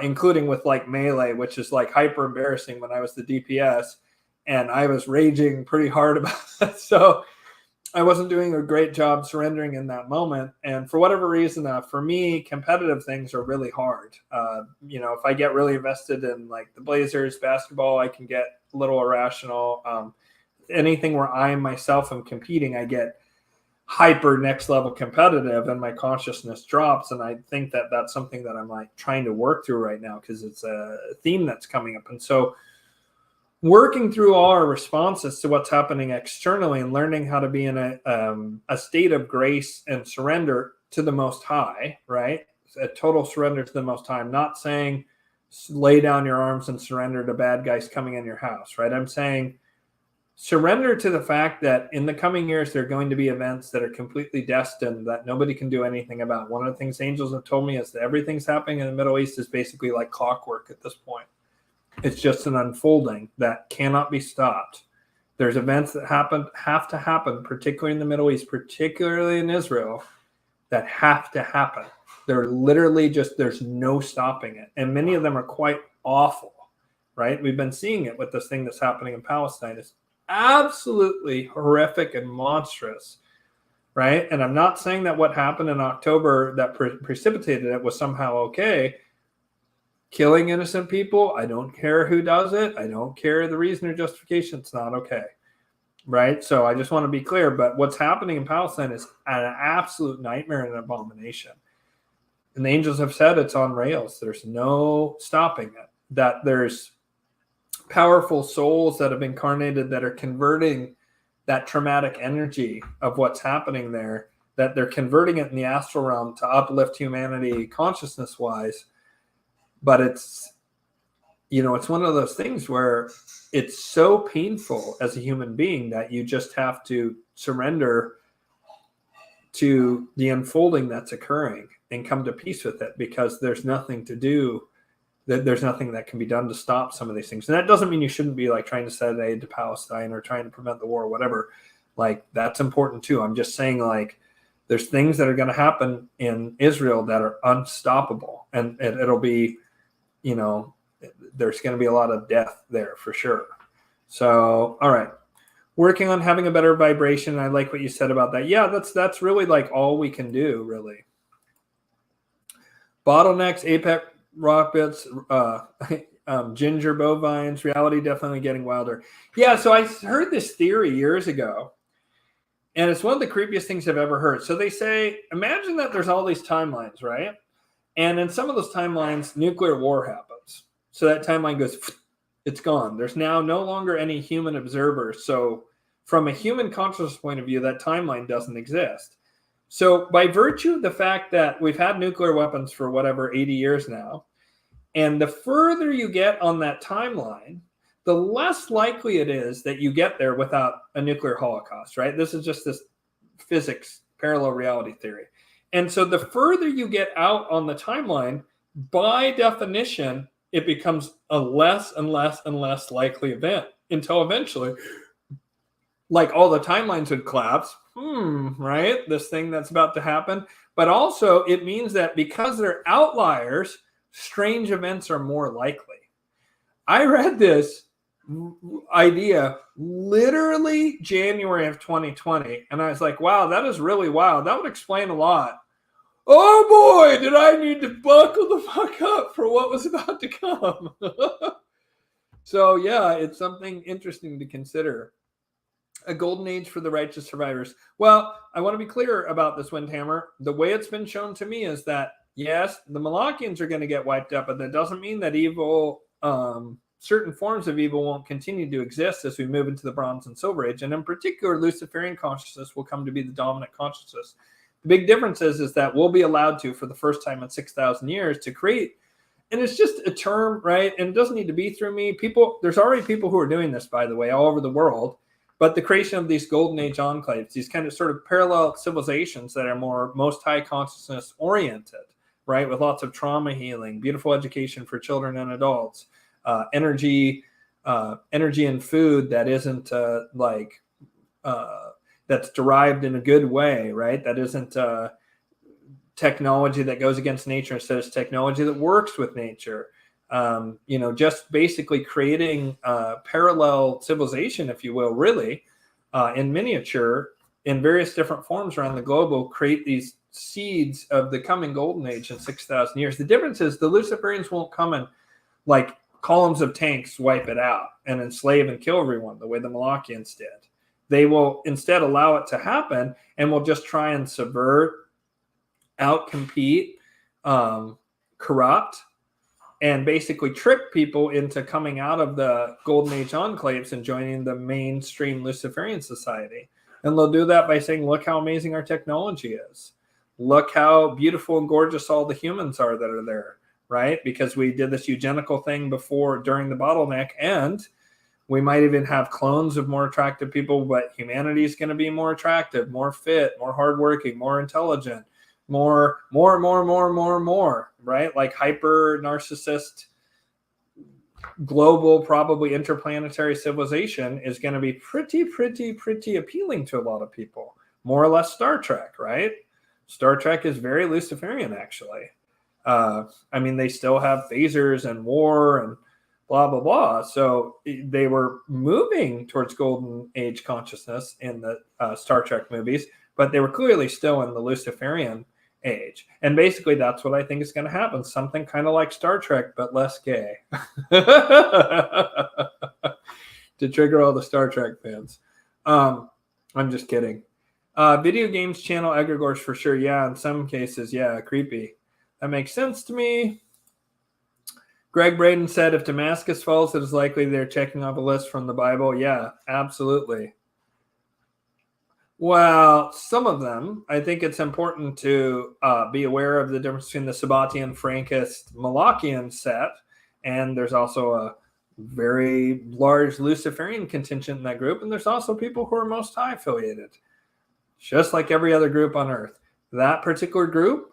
including with like melee, which is like hyper embarrassing when I was the DPS. And I was raging pretty hard about that. So I wasn't doing a great job surrendering in that moment. And for whatever reason, for me, competitive things are really hard. If I get really invested in like the Blazers basketball, I can get a little irrational. Anything where I myself am competing, I get hyper next level competitive and my consciousness drops. And I think that that's something that I'm like trying to work through right now because it's a theme that's coming up. And so working through all our responses to what's happening externally and learning how to be in a state of grace and surrender to the Most High, right? A total surrender to the Most High. I'm not saying lay down your arms and surrender to bad guys coming in your house, right? I'm saying surrender to the fact that in the coming years, there are going to be events that are completely destined that nobody can do anything about. One of the things angels have told me is that everything's happening in the Middle East is basically like clockwork at this point. It's just an unfolding that cannot be stopped. There's events that have to happen, particularly in the Middle East, particularly in Israel, that have to happen. They're literally just, there's no stopping it. And many of them are quite awful, right? We've been seeing it with this thing that's happening in Palestine. It's absolutely horrific and monstrous, right? And I'm not saying that what happened in October that precipitated it was somehow okay. Killing innocent people, I don't care who does it. I don't care the reason or justification. It's not okay, right? So I just want to be clear. But what's happening in Palestine is an absolute nightmare and an abomination. And the angels have said it's on rails. There's no stopping it. That there's powerful souls that have incarnated that are converting that traumatic energy of what's happening there, that they're converting it in the astral realm to uplift humanity consciousness-wise. But it's, it's one of those things where it's so painful as a human being that you just have to surrender to the unfolding that's occurring and come to peace with it, because there's nothing to do, there's nothing that can be done to stop some of these things. And that doesn't mean you shouldn't be like trying to send aid to Palestine or trying to prevent the war or whatever. Like that's important too. I'm just saying like there's things that are going to happen in Israel that are unstoppable, and it'll be, there's going to be a lot of death there for sure. So, all right. Working on having a better vibration. I like what you said about that. Yeah, that's really like all we can do, really. Bottlenecks, apex rock bits, ginger bovines, reality definitely getting wilder. Yeah, so I heard this theory years ago, and it's one of the creepiest things I've ever heard. So they say, imagine that there's all these timelines, right? And in some of those timelines, nuclear war happens. So that timeline goes, it's gone. There's now no longer any human observers. So from a human consciousness point of view, that timeline doesn't exist. So by virtue of the fact that we've had nuclear weapons for whatever, 80 years now, and the further you get on that timeline, the less likely it is that you get there without a nuclear holocaust, right? This is just this physics, parallel reality theory. And so the further you get out on the timeline, by definition, it becomes a less and less and less likely event until eventually like all the timelines would collapse. Right? This thing that's about to happen. But also it means that because they're outliers, strange events are more likely. I read this idea literally January of 2020. And I was like, wow, that is really wild. That would explain a lot. Oh boy, did I need to buckle the fuck up for what was about to come. So yeah, it's something interesting to consider. A golden age for the righteous survivors. Well, I want to be clear about this, Windhammer. The way it's been shown to me is that, yes, the Malachians are going to get wiped out, but that doesn't mean that evil, certain forms of evil won't continue to exist as we move into the Bronze and Silver Age. And in particular, Luciferian consciousness will come to be the dominant consciousness. The big difference is that we'll be allowed to, for the first time in 6,000 years, to create, and it's just a term, right? And it doesn't need to be through me. There's already people who are doing this, by the way, all over the world. But the creation of these golden age enclaves, these kind of sort of parallel civilizations that are more most high consciousness oriented, right? With lots of trauma healing, beautiful education for children and adults, energy and food that isn't that's derived in a good way, right? That isn't technology that goes against nature. Instead, it's technology that works with nature. Just basically creating parallel civilization, if you will, really, in miniature, in various different forms around the globe, will create these seeds of the coming golden age in 6,000 years. The difference is the Luciferians won't come and like columns of tanks wipe it out and enslave and kill everyone the way the Malachians did. They will instead allow it to happen and will just try and subvert, outcompete, corrupt, and basically trick people into coming out of the Golden Age enclaves and joining the mainstream Luciferian society. And they'll do that by saying, look how amazing our technology is. Look how beautiful and gorgeous all the humans are that are there, right? Because we did this eugenical thing during the bottleneck, and we might even have clones of more attractive people, but humanity is going to be more attractive, more fit, more hardworking, more intelligent, more, right? Like hyper narcissist, global, probably interplanetary civilization is going to be pretty appealing to a lot of people. More or less Star Trek, right? Star Trek is very Luciferian, actually. They still have phasers and war and blah, blah, blah. So they were moving towards Golden Age consciousness in the Star Trek movies, but they were clearly still in the Luciferian age. And basically that's what I think is going to happen. Something kind of like Star Trek, but less gay. To trigger all the Star Trek fans. I'm just kidding. Video games channel egregores for sure. Yeah, in some cases, yeah, creepy. That makes sense to me. Greg Braden said if Damascus falls, it is likely they're checking off a list from the Bible. Yeah, absolutely. Well, some of them. I think it's important to be aware of the difference between the Sabbatian, Frankist, Malachian set, and there's also a very large Luciferian contingent in that group, and there's also people who are Most High affiliated, just like every other group on Earth. That particular group,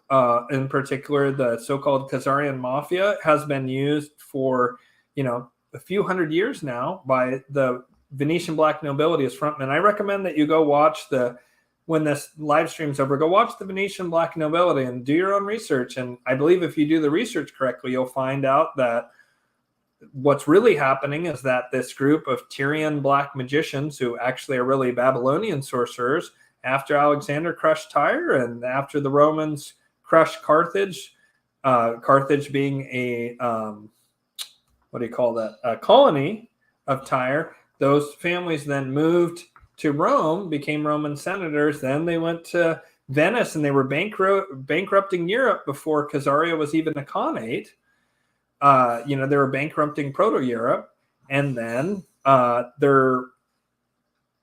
in particular the so-called Khazarian Mafia, has been used for, a few hundred years now by the Venetian Black nobility as frontmen. I recommend that you go watch when this live stream's over, go watch the Venetian Black nobility and do your own research. And I believe if you do the research correctly, you'll find out that what's really happening is that this group of Tyrian black magicians, who actually are really Babylonian sorcerers, after Alexander crushed Tyre and after the Romans crushed Carthage, Carthage being a colony of Tyre, those families then moved to Rome, became Roman senators. Then they went to Venice and they were bankrupting Europe before Khazaria was even a khanate. They were bankrupting Proto-Europe. And then there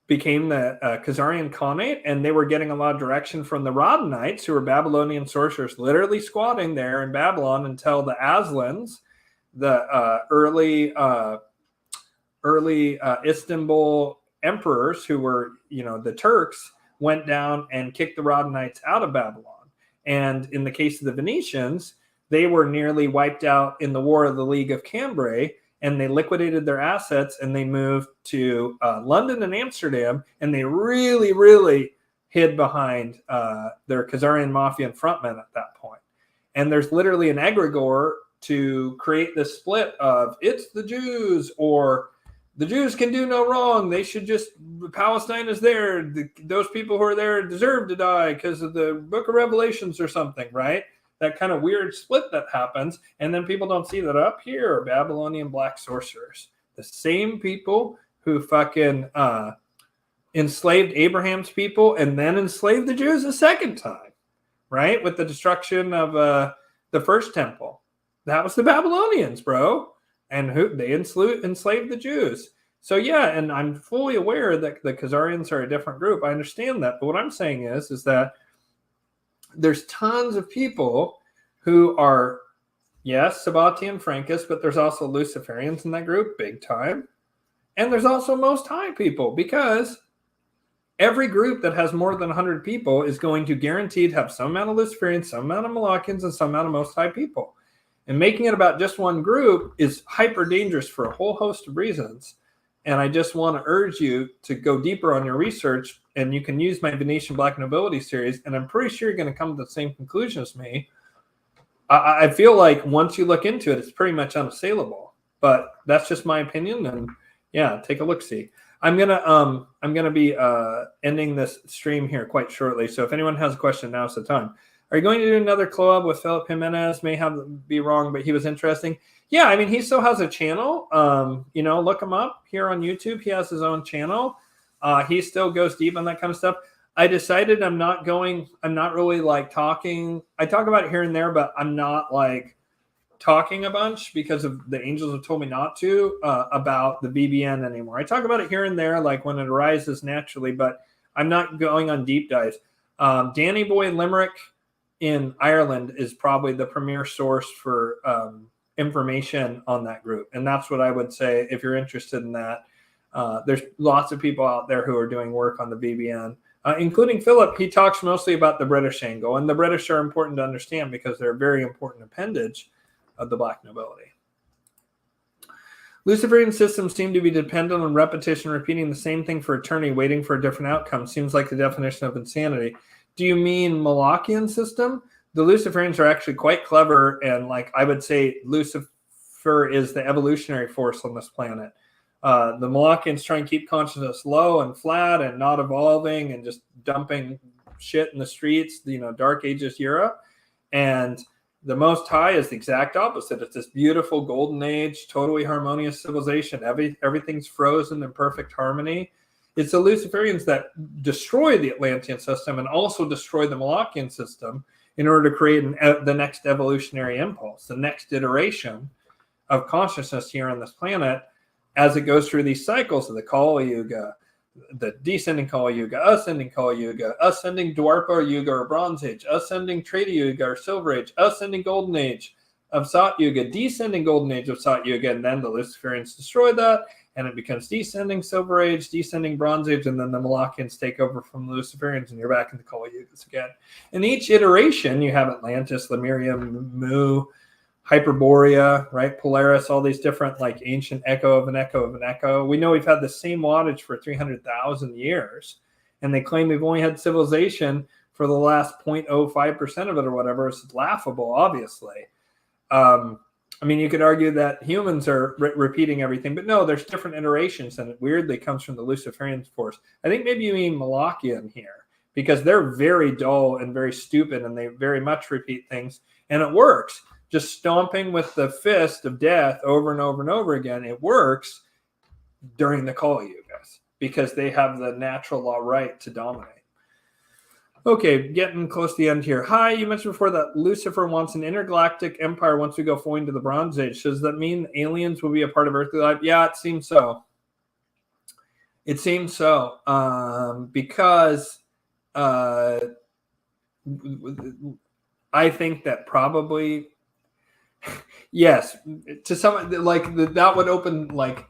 became the Khazarian Khanate, and they were getting a lot of direction from the Radhanites, who were Babylonian sorcerers, literally squatting there in Babylon until the Aslans, the early Istanbul emperors, who were, the Turks, went down and kicked the Radhanites out of Babylon. And in the case of the Venetians, they were nearly wiped out in the War of the League of Cambrai. and they liquidated their assets, and they moved to London and Amsterdam, and they really, really hid behind their Khazarian mafia and frontmen at that point. And there's literally an egregore to create this split of it's the Jews, or the Jews can do no wrong. They should just, Palestine is there. Those people who are there deserve to die because of the Book of Revelations or something, right? That kind of weird split that happens. And then people don't see that up here are Babylonian black sorcerers. The same people who fucking enslaved Abraham's people and then enslaved the Jews a second time, right? With the destruction of the first temple. That was the Babylonians, bro. And who they enslaved the Jews. So yeah, and I'm fully aware that the Khazarians are a different group. I understand that. But what I'm saying is that there's tons of people who are, yes, Sabbatian Frankists, but there's also Luciferians in that group, big time. And there's also Most High people, because every group that has more than 100 people is going to guaranteed have some amount of Luciferians, some amount of Malachians, and some amount of Most High people. And making it about just one group is hyper dangerous for a whole host of reasons. And I just want to urge you to go deeper on your research, and you can use my Venetian Black Nobility series, and I'm pretty sure you're going to come to the same conclusion as me. I feel like once you look into it, it's pretty much unassailable. But that's just my opinion, and yeah, take a look-see. I'm gonna be ending this stream here quite shortly. So if anyone has a question, now's the time. Are you going to do another collab with Philip Jimenez? May be wrong, but he was interesting. Yeah, I mean, he still has a channel. Look him up here on YouTube. He has his own channel. He still goes deep on that kind of stuff. I decided I'm not really like talking. I talk about it here and there, but I'm not like talking a bunch because of the angels have told me not to about the BBN anymore. I talk about it here and there, like when it arises naturally, but I'm not going on deep dives. Danny Boy Limerick in Ireland is probably the premier source for information on that group. And that's what I would say if you're interested in that. There's lots of people out there who are doing work on the BBN, including Philip. He talks mostly about the British angle, and the British are important to understand because they're a very important appendage of the black nobility. Luciferian systems seem to be dependent on repetition, repeating the same thing for eternity, waiting for a different outcome. Seems like the definition of insanity. Do you mean Malachian system? The Luciferians are actually quite clever, and like I would say, Lucifer is the evolutionary force on this planet. The Malachians try and keep consciousness low and flat and not evolving and just dumping shit in the streets, Dark Ages Europe. And the Most High is the exact opposite. It's this beautiful golden age, totally harmonious civilization. Everything's frozen in perfect harmony. It's the Luciferians that destroy the Atlantean system and also destroy the Malachian system in order to create the next evolutionary impulse, the next iteration of consciousness here on this planet as it goes through these cycles of the Kali Yuga, the descending Kali Yuga, ascending Kali Yuga, ascending Dwapara Yuga or Bronze Age, ascending Treta Yuga or Silver Age, ascending Golden Age of Sat Yuga, descending Golden Age of Sat Yuga, and then the Luciferians destroy that, and it becomes descending Silver Age, descending Bronze Age, and then the Malachians take over from the Luciferians, and you're back in the Kali Yugas again. In each iteration, you have Atlantis, Lemuria, Mu, Hyperborea, right? Polaris, all these different like ancient echo of an echo of an echo. We know we've had the same wattage for 300,000 years, and they claim we've only had civilization for the last 0.05% of it or whatever. It's laughable, obviously. I mean, you could argue that humans are repeating everything, but no, there's different iterations, and it weirdly comes from the Luciferian force. I think maybe you mean Malachian here, because they're very dull and very stupid, and they very much repeat things, and it works. Just stomping with the fist of death over and over and over again, it works during the Kali Yugas because they have the natural law right to dominate. Okay, getting close to the end here. Hi, you mentioned before that Lucifer wants an intergalactic empire once we go fully into the Bronze Age. Does that mean aliens will be a part of earthly life? Yeah, it seems so. It seems so because I think that probably... Yes, to some like that would open like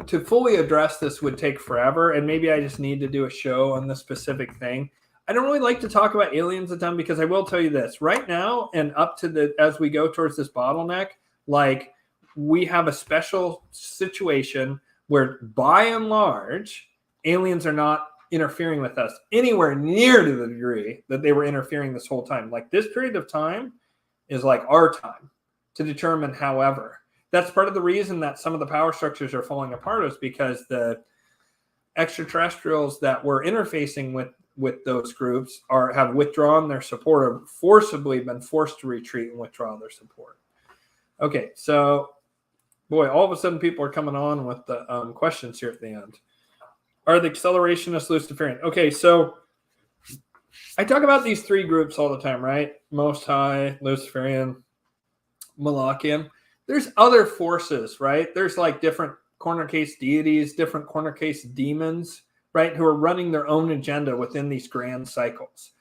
to fully address this would take forever, and maybe I just need to do a show on this specific thing. I don't really like to talk about aliens a ton because I will tell you this right now and up to as we go towards this bottleneck, like we have a special situation where, by and large, aliens are not interfering with us anywhere near to the degree that they were interfering this whole time. Like, this period of time is like our time to determine. However, that's part of the reason that some of the power structures are falling apart, is because the extraterrestrials that we're interfacing with those groups have withdrawn their support, or forcibly been forced to retreat and withdraw their support. Okay, so boy, all of a sudden people are coming on with the questions here at the end. Are the accelerationists Luciferian? Okay, so I talk about these three groups all the time, right? Most High, Luciferian, Malachian. There's other forces, right? There's like different corner case deities, different corner case demons, right, who are running their own agenda within these grand cycles.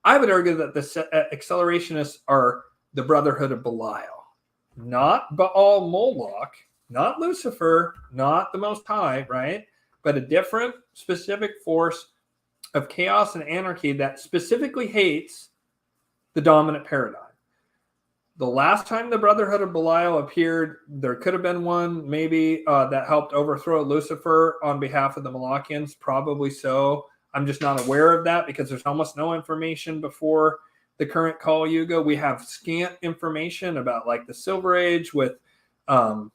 I would argue that the accelerationists are the Brotherhood of Belial. Not Baal Moloch, not Lucifer, not the Most High, right? But a different specific force of chaos and anarchy that specifically hates the dominant paradigm. The last time the Brotherhood of Belial appeared, there could have been one maybe that helped overthrow Lucifer on behalf of the Malachians. Probably so. I'm just not aware of that because there's almost no information before the current Kali Yuga. We have scant information about like the Silver Age with the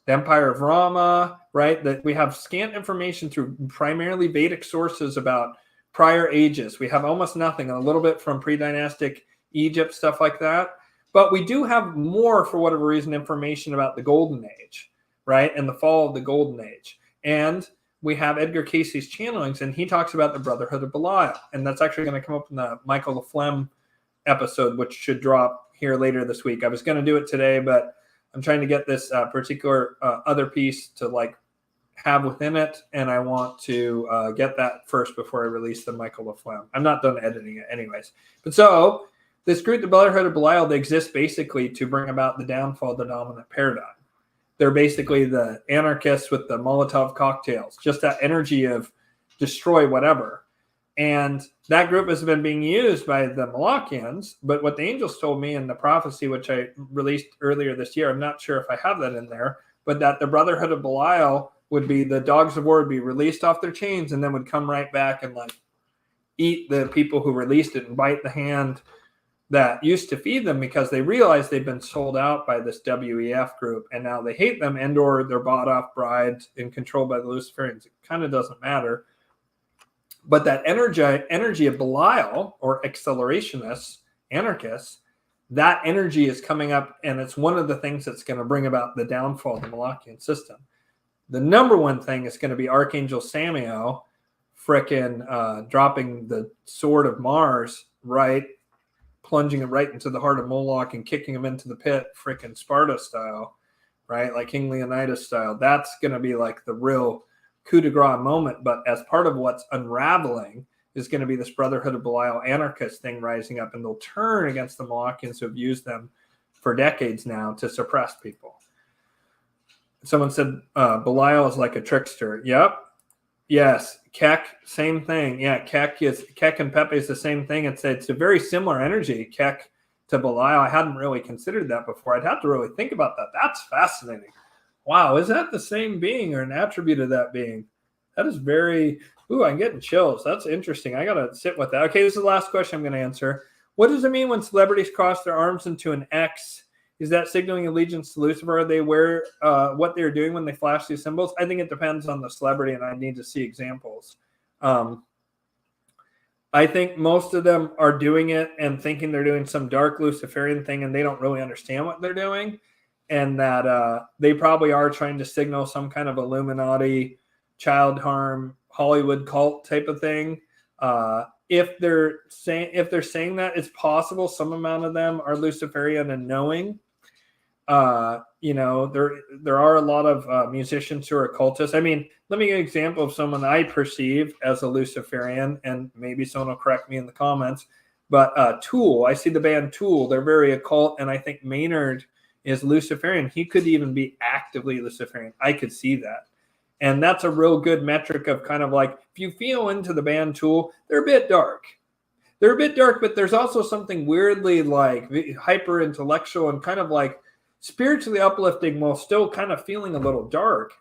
Empire of Rama, right? That we have scant information through primarily Vedic sources about prior ages. We have almost nothing, a little bit from pre-dynastic Egypt, stuff like that. But we do have more, for whatever reason, information about the Golden Age, right? And the fall of the Golden Age. And we have Edgar Casey's channelings, and he talks about the Brotherhood of Belial. And that's actually going to come up in the Michael Le Flem episode, which should drop here later this week. I was going to do it today, but I'm trying to get this particular other piece to like have within it, and I want to get that first before I release the Michael Le Flem. I'm not done editing it anyways. But so this group, the Brotherhood of Belial, they exist basically to bring about the downfall of the dominant paradigm. They're basically the anarchists with the Molotov cocktails, just that energy of destroy whatever. And that group has been being used by the Malachians, but what the angels told me in the prophecy, which I released earlier this year, I'm not sure if I have that in there, but that the Brotherhood of Belial would be, the dogs of war would be released off their chains and then would come right back and like eat the people who released it and bite the hand that used to feed them, because they realized they've been sold out by this WEF group and now they hate them, and or they're bought off, bribed, and controlled by the Luciferians. It kind of doesn't matter. But that energy of Belial, or accelerationists, anarchists, that energy is coming up, and it's one of the things that's going to bring about the downfall of the Malachian system. The number one thing is going to be Archangel Samael frickin' dropping the sword of Mars, right, plunging it right into the heart of Moloch and kicking him into the pit, frickin' Sparta style, right, like King Leonidas style. That's going to be like the real coup de grace moment. But as part of what's unraveling is going to be this Brotherhood of Belial anarchist thing rising up, and they'll turn against the Malachians who have used them for decades now to suppress people. Someone said Belial is like a trickster. Yep. Yes. Kek, same thing. Yeah, Kek and Pepe is the same thing. It's a very similar energy, Kek to Belial. I hadn't really considered that before. I'd have to really think about that. That's fascinating. Wow, is that the same being or an attribute of that being? That is very, I'm getting chills. That's interesting. I got to sit with that. Okay, this is the last question I'm going to answer. What does it mean when celebrities cross their arms into an X? Is that signaling allegiance to Lucifer? Are they aware what they're doing when they flash these symbols? I think it depends on the celebrity, and I need to see examples. I think most of them are doing it and thinking they're doing some dark Luciferian thing, and they don't really understand what they're doing. And that they probably are trying to signal some kind of Illuminati, child harm, Hollywood cult type of thing. If they're saying that, it's possible some amount of them are Luciferian and knowing. There are a lot of musicians who are occultists. I mean, let me give an example of someone I perceive as a Luciferian, and maybe someone will correct me in the comments. But Tool, I see the band Tool. They're very occult, and I think Maynard is Luciferian. He could even be actively Luciferian. I could see that. And that's a real good metric of kind of like, if you feel into the band Tool, they're a bit dark. They're a bit dark, but there's also something weirdly like hyper intellectual and kind of like spiritually uplifting while still kind of feeling a little dark.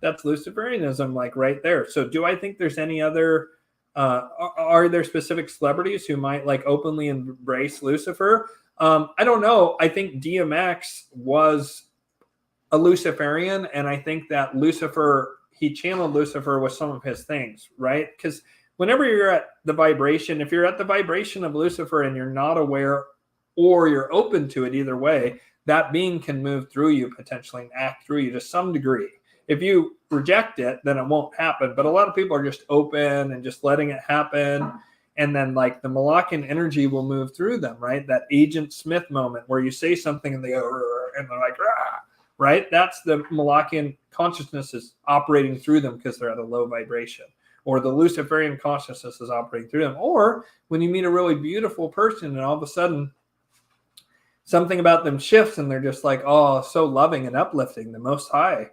That's Luciferianism, like right there. So do I think there's any other, are there specific celebrities who might like openly embrace Lucifer? I don't know. I think DMX was a Luciferian, and I think that Lucifer, he channeled Lucifer with some of his things, right? Because whenever you're at the vibration, if you're at the vibration of Lucifer and you're not aware or you're open to it, either way, that being can move through you potentially and act through you to some degree. If you reject it, then it won't happen. But a lot of people are just open and just letting it happen. And then like the Malachian energy will move through them, right? That Agent Smith moment where you say something and they go, and they're like, rah, right? That's the Malachian consciousness is operating through them because they're at a low vibration. Or the Luciferian consciousness is operating through them. Or when you meet a really beautiful person and all of a sudden something about them shifts and they're just like, oh, so loving and uplifting, the Most High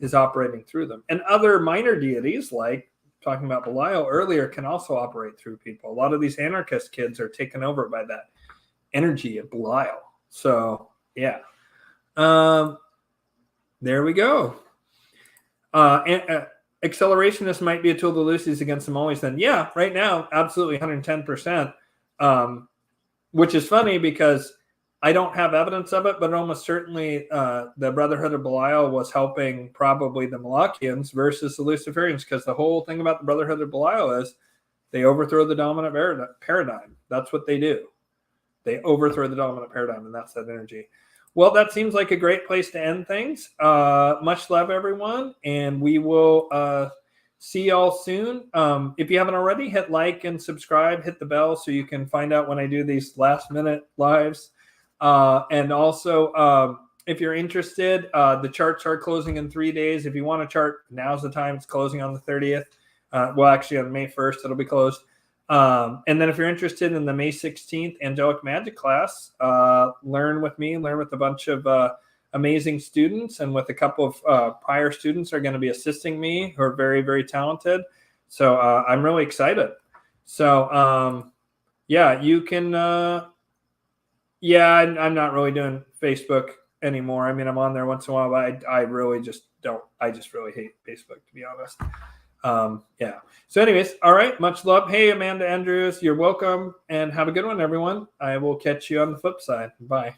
is operating through them. And other minor deities, like talking about Belial earlier, can also operate through people. A lot of these anarchist kids are taken over by that energy of Belial. So, yeah. There we go. Accelerationist might be a tool of the Lucy's against them always then. Yeah, right now, absolutely 110%. Which is funny because I don't have evidence of it, but almost certainly the Brotherhood of Belial was helping probably the Malachians versus the Luciferians, because the whole thing about the Brotherhood of Belial is they overthrow the dominant paradigm. That's what they do. They overthrow the dominant paradigm, and that's that energy. Well, that seems like a great place to end things. Much love, everyone, and we will see y'all soon. If you haven't already, hit like and subscribe, hit the bell so you can find out when I do these last-minute lives. And also, if you're interested, the charts are closing in 3 days. If you want a chart, now's the time. It's closing on the 30th. Well, actually, on May 1st, it'll be closed. And then if you're interested in the May 16th Angelic Magic class, learn with me, learn with a bunch of amazing students, and with a couple of prior students are going to be assisting me who are very, very talented. So I'm really excited. So, yeah, you can... Yeah, I'm not really doing Facebook anymore. I mean, I'm on there once in a while, but I really just don't. I just really hate Facebook, to be honest. Yeah. So anyways, all right. Much love. Hey, Amanda Andrews, you're welcome. And have a good one, everyone. I will catch you on the flip side. Bye.